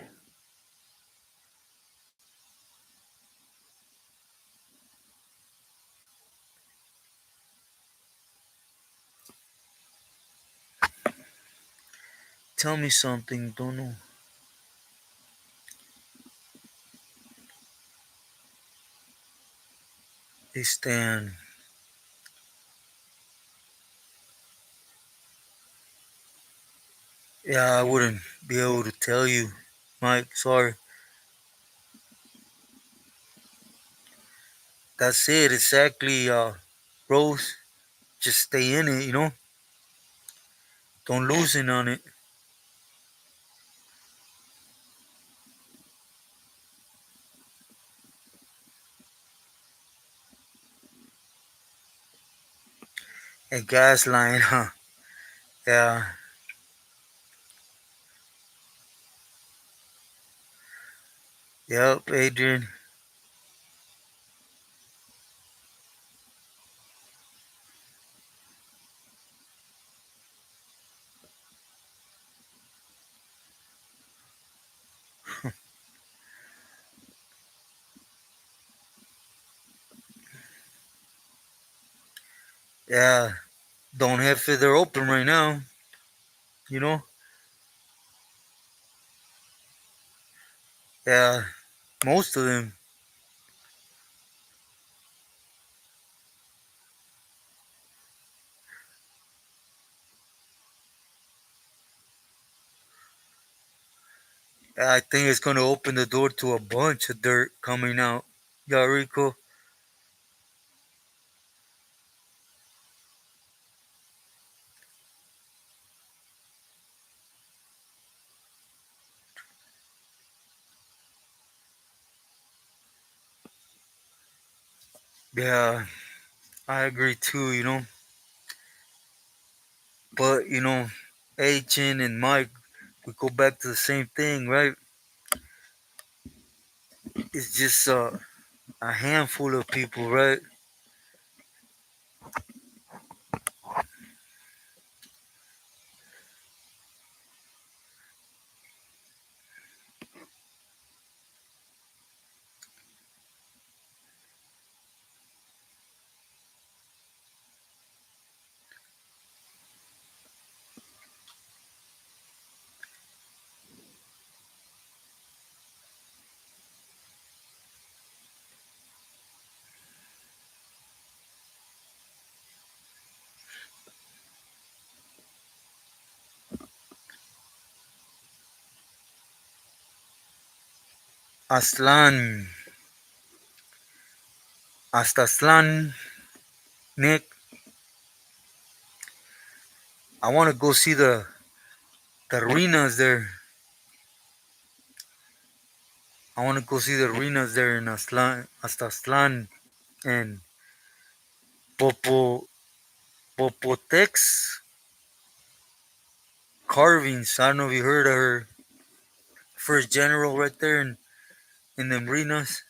Tell me something, don't know. They stand. Yeah, I wouldn't be able to tell you, Mike. Sorry. That's it, exactly. Rose, just stay in it, you know. Don't loosen on it. A gas line, huh? Yeah. Yep, Adrian. Yeah. Don't have it. They're open right now. You know. Yeah. Most of them. I think it's gonna open the door to a bunch of dirt coming out. Yeah, Rico. Yeah, I agree too. You know, but Agent and Mike, we go back to the same thing, right? It's just a handful of people, right? Aslan, hasta Aslan, Nick. I want to go see the arenas there. I want to go see the arenas there in Aslan, hasta Aslan and Popo Popotex carvings. I don't know if you heard of her. First general right there in the arenas.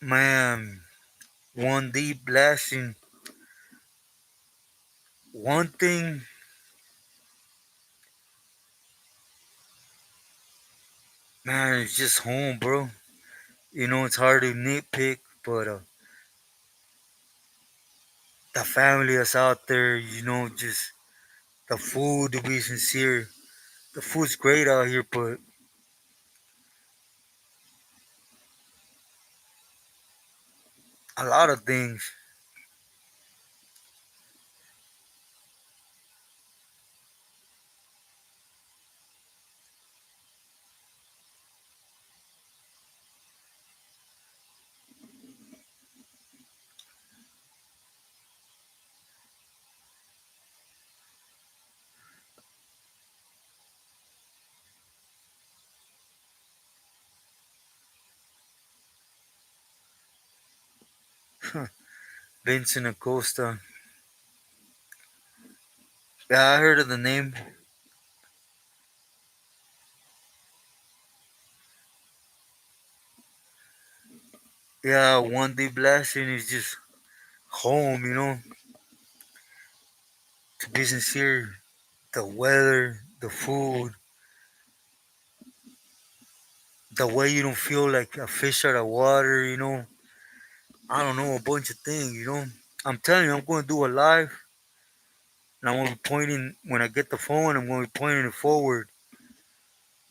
Man, one deep blasting. One thing, man, it's just home, bro. It's hard to nitpick, but the family that's out there, just the food, to be sincere. The food's great out here, but a lot of things. Vincent Acosta. Yeah, I heard of the name. Yeah, one day blasting is just home, to be sincere. The weather, the food, the way you don't feel like a fish out of water. I don't know, a bunch of things. I'm telling you, I'm going to do a live, and I'm going to be pointing, when I get the phone, I'm going to be pointing it forward.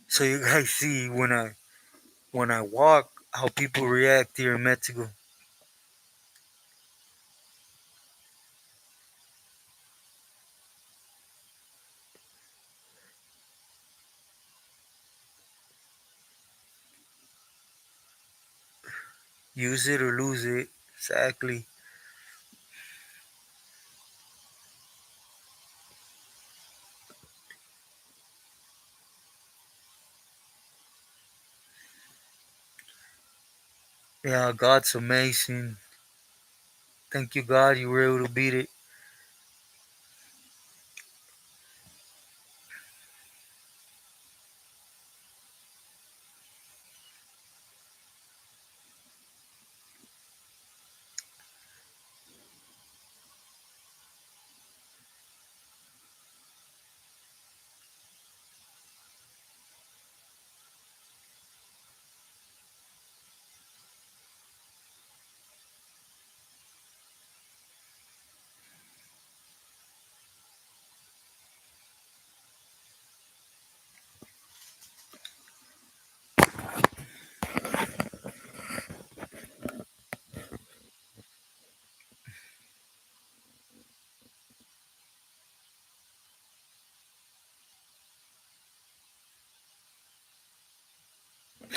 So you guys see when I walk, how people react here in Mexico. Use it or lose it. Exactly. Yeah, God's amazing. Thank you, God, you were able to beat it.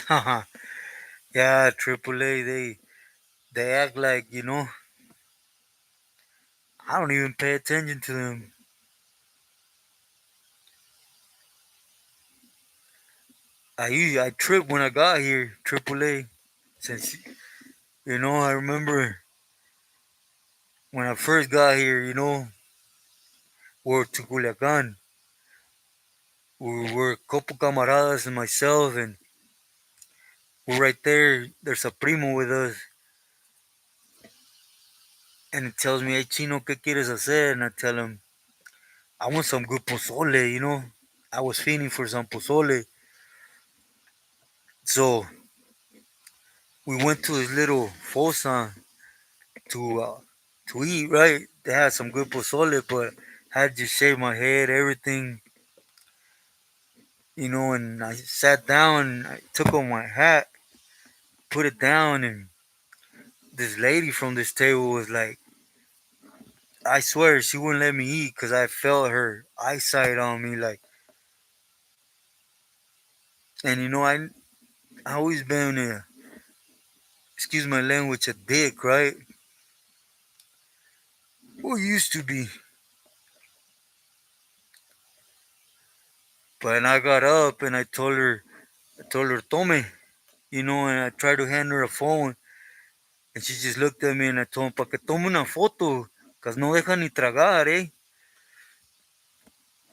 Yeah, AAA, they act like, I don't even pay attention to them. I tripped when I got here, AAA. Since I remember when I first got here, or to Culiacan, we were a couple camaradas and myself, and we're right there. There's a primo with us, and it tells me, "Hey, Chino, ¿qué quieres hacer?" And I tell him, "I want some good pozole. I was feeling for some pozole. So we went to his little fosa to eat, right? They had some good pozole, but I had to shave my head, everything. And I sat down, I took off my hat, put it down, and this lady from this table was like, I swear she wouldn't let me eat because I felt her eyesight on me, like, and I always been excuse my language, a dick, right? Well, used to be, but I got up and I told her, tome, and I tried to hand her a phone, and she just looked at me, and I told him, pa que tome una foto, cause no deja ni tragar, eh?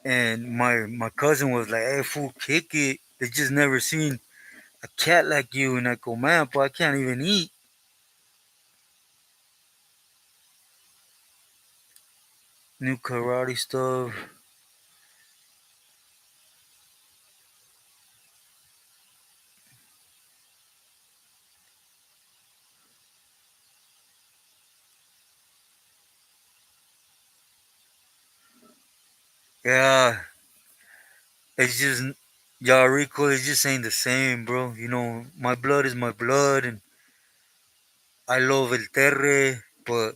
And my cousin was like, "Hey, fool, kick it. They just never seen a cat like you." And I go, "Man, but I can't even eat." New karate stuff. Yeah, it's just, y'all Rico, it just ain't the same, bro. My blood is my blood, and I love El Terre, but,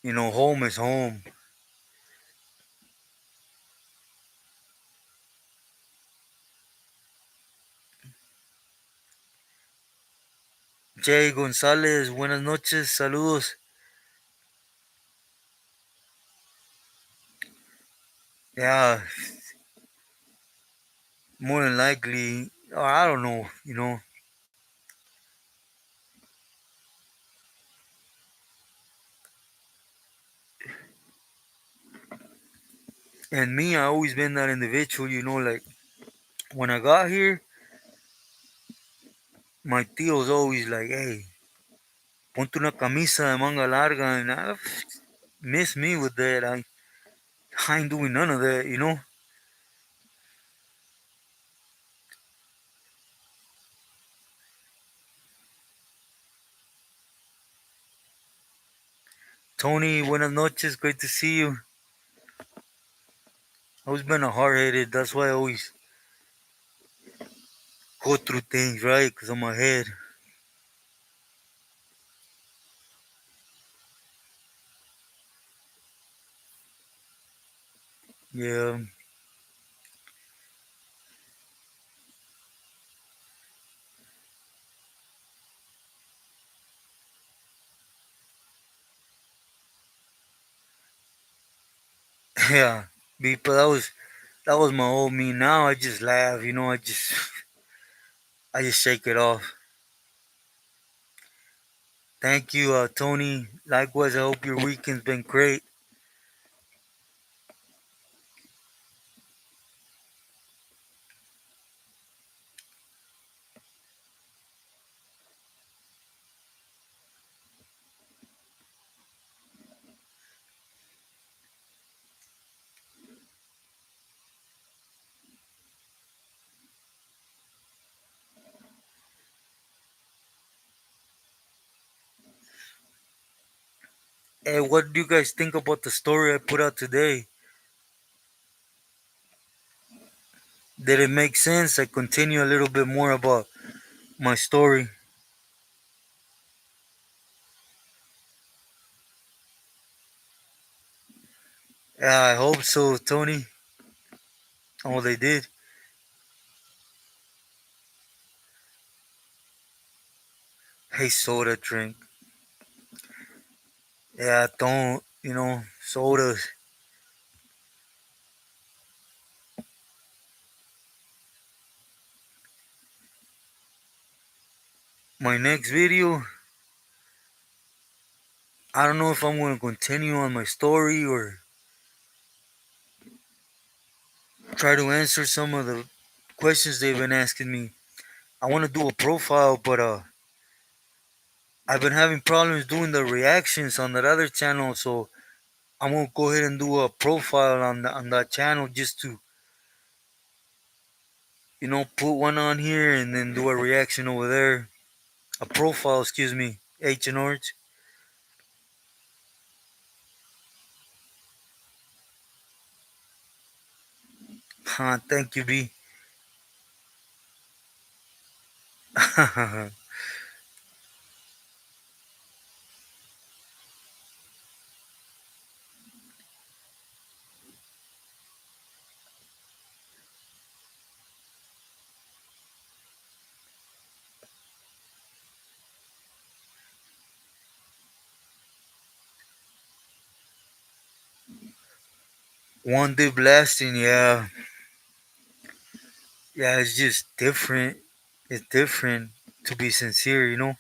home is home. Jay Gonzalez, buenas noches, saludos. Yeah, more than likely, or I don't know. And me, I always been that individual, like when I got here, my tío's always like, hey, ponte una camisa de manga larga, and I miss me with that. I ain't doing none of that. Tony, buenas noches, great to see you. I always been a hard-headed, that's why I always go through things, right? Because I'm ahead. Yeah, yeah. But that was my old me. Now I just laugh, I just shake it off. Thank you, Tony. Likewise, I hope your weekend's been great. Hey, what do you guys think about the story I put out today? Did it make sense? I continue a little bit more about my story. Yeah, I hope so, Tony. Oh, they did. Hey, soda drink. Yeah, don't, sodas. My next video, I don't know if I'm going to continue on my story or try to answer some of the questions they've been asking me. I want to do a profile, but I've been having problems doing the reactions on that other channel, so I'm gonna go ahead and do a profile on that channel just to put one on here and then do a reaction over there. A profile, excuse me, H and Orange. Thank you, B. One day blasting, yeah, yeah. It's just different. It's different to be sincere.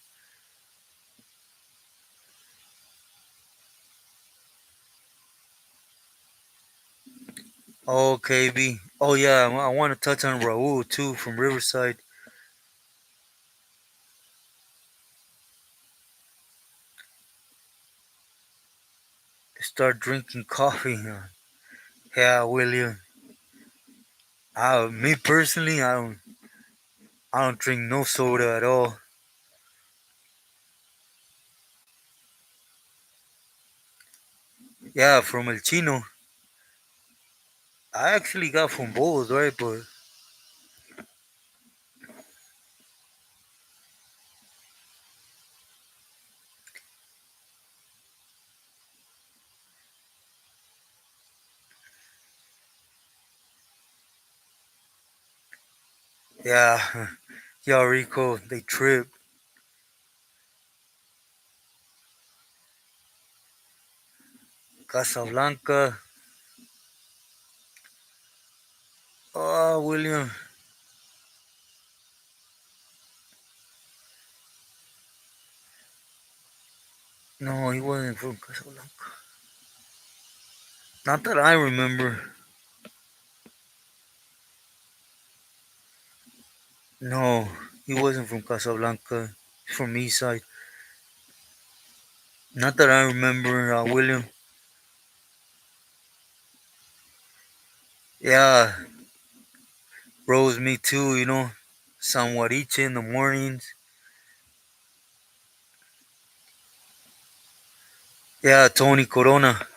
Okay, B. Oh yeah, I want to touch on Raul too from Riverside. Start drinking coffee. Yeah, William. Me personally, I don't drink no soda at all. Yeah, from El Chino. I actually got from both, right? But yeah, yeah, Rico, they trip. Casablanca. Oh, William. No, he wasn't from Casablanca. Not that I remember. No, he wasn't from Casablanca. He's from East Side. Not that I remember, William. Yeah, rose me too, San Guariche in the mornings. Yeah, Tony Corona.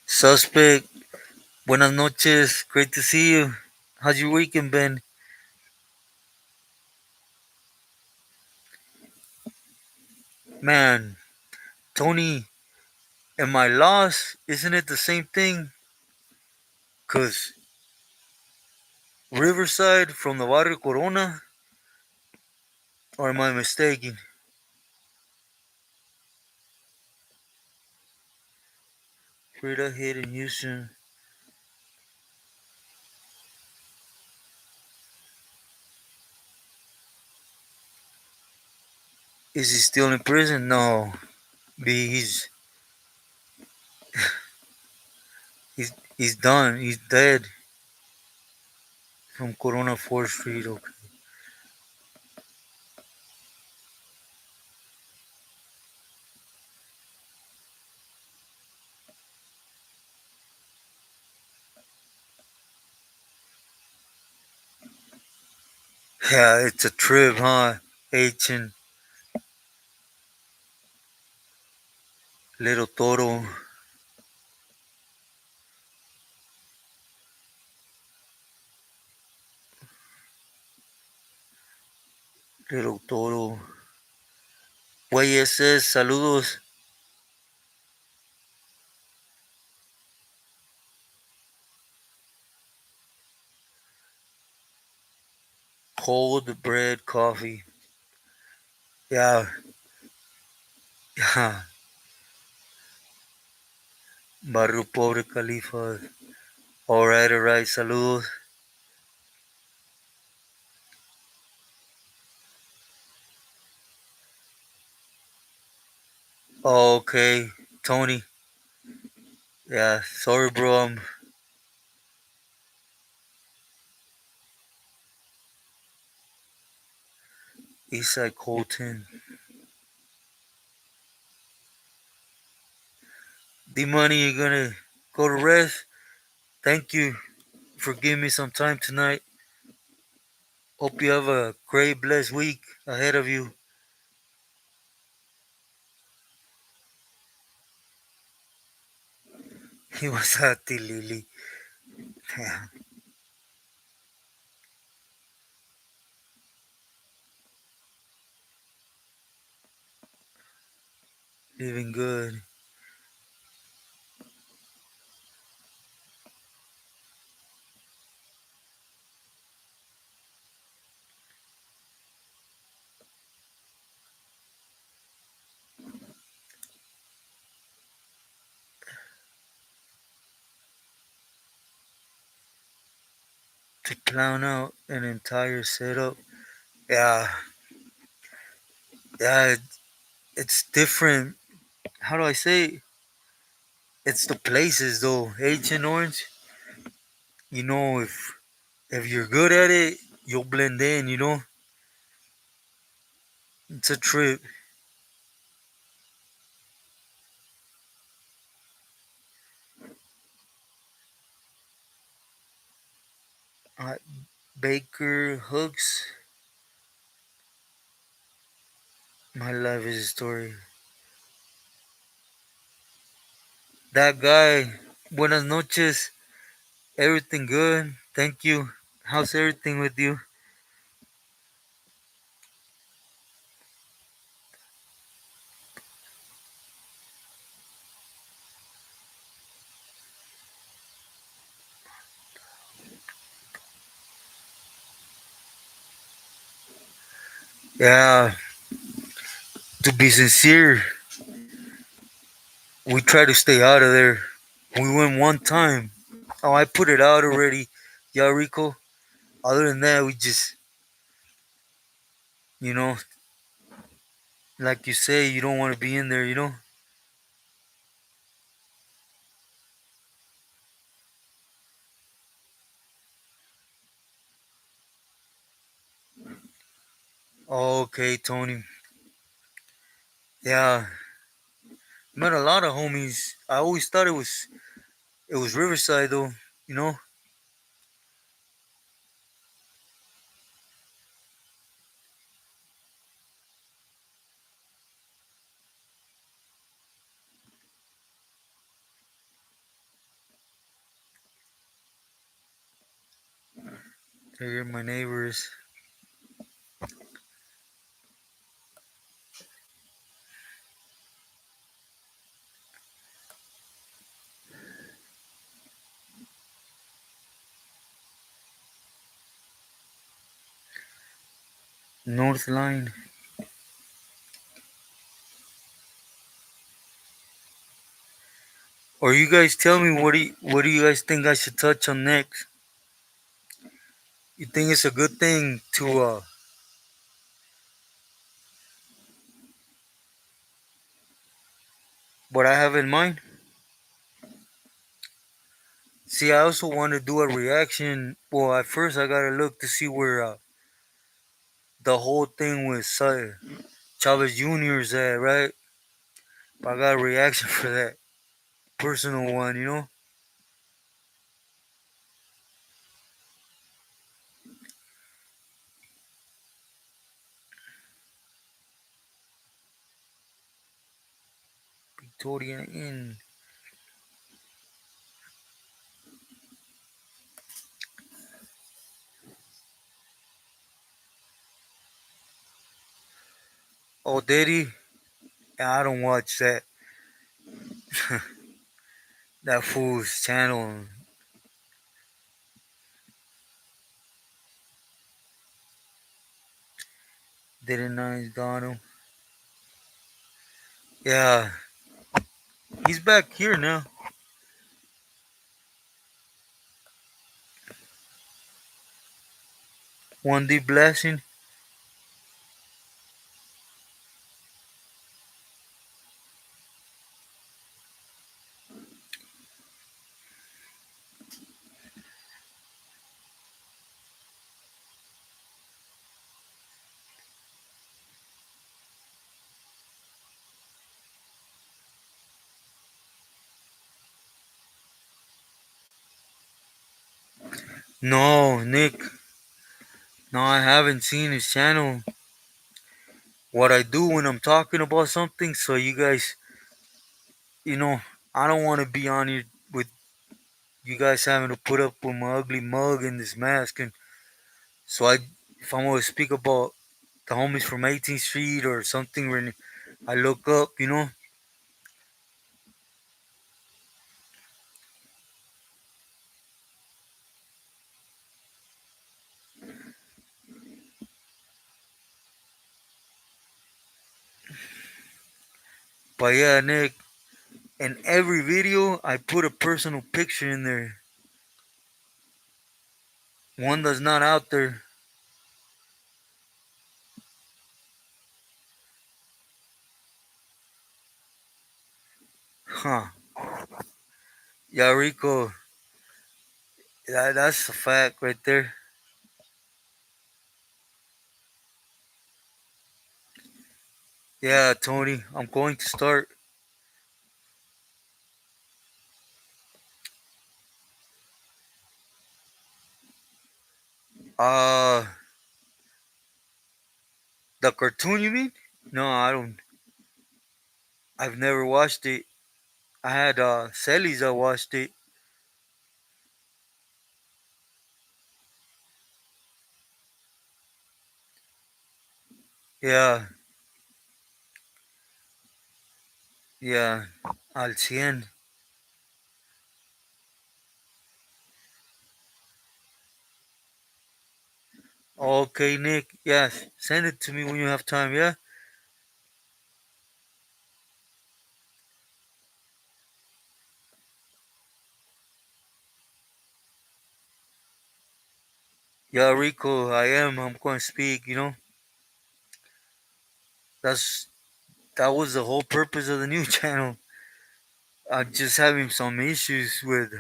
Suspect. Buenas noches. Great to see you. How's your weekend been? Man, Tony, am I lost? Isn't it the same thing? Cause Riverside from the Barrio Corona? Or am I mistaken? Frida hit in Houston. Is he still in prison? No. B, he's done. He's dead from Corona 4th Street. Okay. Yeah, it's a trip, huh? H and Little Toro. Little Toro. Güeyes, saludos. Cold bread, coffee. Yeah, yeah. Barrio Pobre Califa. Alright, saludos. Oh, okay, Tony. Yeah, sorry, bro. I'm Eastside Colton. D Money, you're gonna go to rest. Thank you for giving me some time tonight. Hope you have a great, blessed week ahead of you. He was at Lily. Yeah, living good. To plan out an entire setup. Yeah, yeah, it's different. How do I say? It's the places though. H and Orange. If you're good at it, you'll blend in. It's a trip. Uh, Baker Hooks. My life is a story. That guy. Buenas noches. Everything good? Thank you. How's everything with you? Yeah, to be sincere, we try to stay out of there. We went one time. Oh, I put it out already. Yeah, Rico. Other than that, we just You know, like you say, you don't want to be in there, you know? Okay, Tony. Yeah, met a lot of homies. I always thought it was Riverside though, you know? They're my neighbors. North Line. Or you guys tell me what do you guys think I should touch on next? You think it's a good thing to what I have in mind? See, I also want to do a reaction. Well, at first I gotta look to see where the whole thing with Chavez Jr. is at, right? But I got a reaction for that personal one, you know? Victoria in Oh, Diddy. I don't watch that fool's channel. Didn't I got him? Yeah, he's back here now. One D blessing. No, Nick. No, I haven't seen his channel. What I do when I'm talking about something, so you guys, you know, I don't want to be on here with you guys having to put up with my ugly mug and this mask, and so if I'm gonna speak about the homies from 18th Street or something, when I look up, you know. But yeah, Nick, in every video, I put a personal picture in there. One that's not out there. Huh. Yeah, Rico, that's a fact right there. Yeah, Tony, I'm going to start. Uh, the cartoon, you mean? No, I don't. I've never watched it. I had Celly's that watched it. Yeah, yeah, al cien. Okay, Nick. Yes, send it to me when you have time. Yeah, yeah, Rico. I am. I'm going to speak. You know. That's that was the whole purpose of the new channel. I'm just having some issues with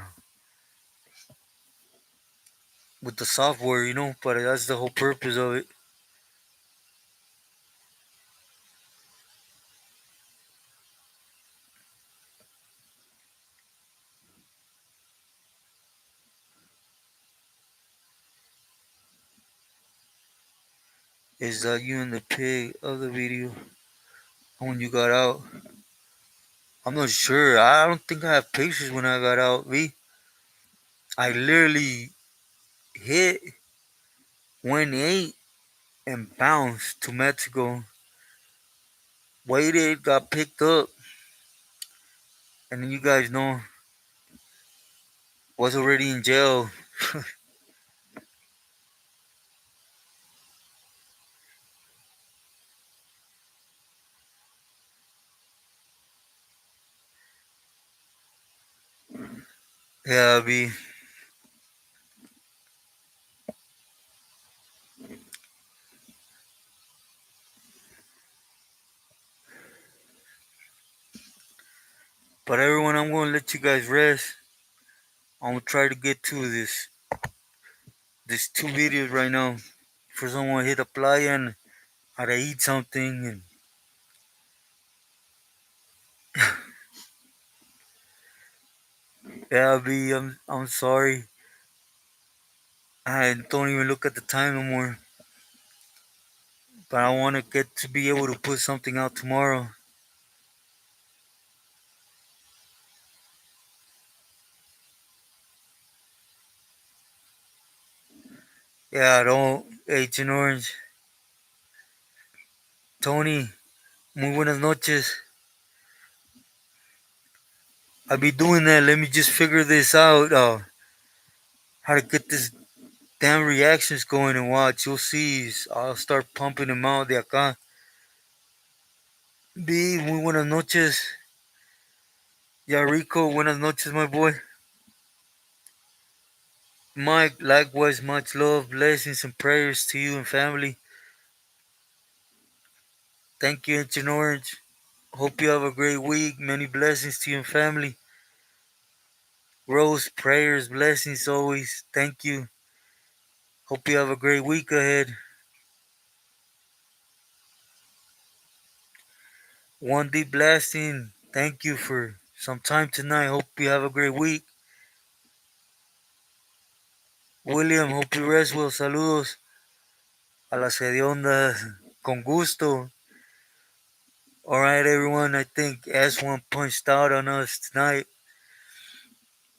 the software, but that's the whole purpose of it. Is that you and the pig of the video when you got out? I'm not sure. I don't think I have pictures when I got out, V. I literally hit 1-8 and bounced to Mexico. Waited, got picked up, and then you guys know was already in jail. Yeah, V. But everyone, I'm gonna let you guys rest. I'm gonna try to get to this two videos right now. First, I want to hit the playa and how to eat something, and yeah, V. I'm sorry. I don't even look at the time no more. But I want to get to be able to put something out tomorrow. Yeah, don't. Agent Orange. Tony, muy buenas noches. I'll be doing that. Let me just figure this out. How to get this damn reactions going and watch. You'll see. I'll start pumping them out de acá. B, muy buenas noches. Ya Rico, buenas noches, my boy. Mike, likewise, much love, blessings, and prayers to you and family. Thank you, Agent Orange. Hope you have a great week. Many blessings to you and family. Rose, prayers, blessings always. Thank you. Hope you have a great week ahead. 1D Blasting, thank you for some time tonight. Hope you have a great week. William, hope you rest well. Saludos a las hediondas. Con gusto. Alright, everyone. I think S1 punched out on us tonight.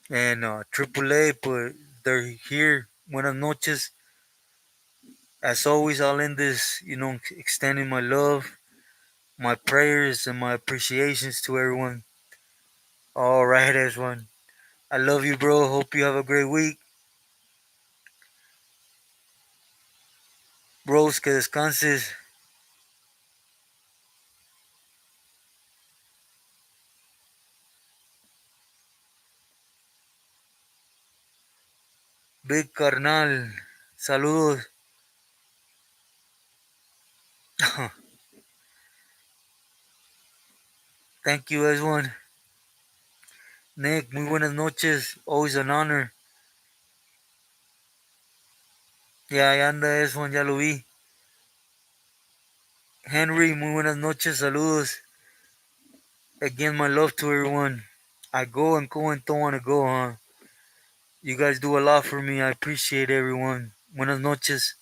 And AAA, but they're here. Buenas noches. As always, I'll end this, extending my love, my prayers, and my appreciations to everyone. Alright, S1. I love you, bro. Hope you have a great week. Bros, que descanses. Big carnal. Saludos. Thank you, S1. Nick, muy buenas noches. Always an honor. Ya, ahí anda S1, ya lo vi. Henry, muy buenas noches. Saludos. Again, my love to everyone. I go and don't want to go, huh? You guys do a lot for me. I appreciate everyone. Buenas noches.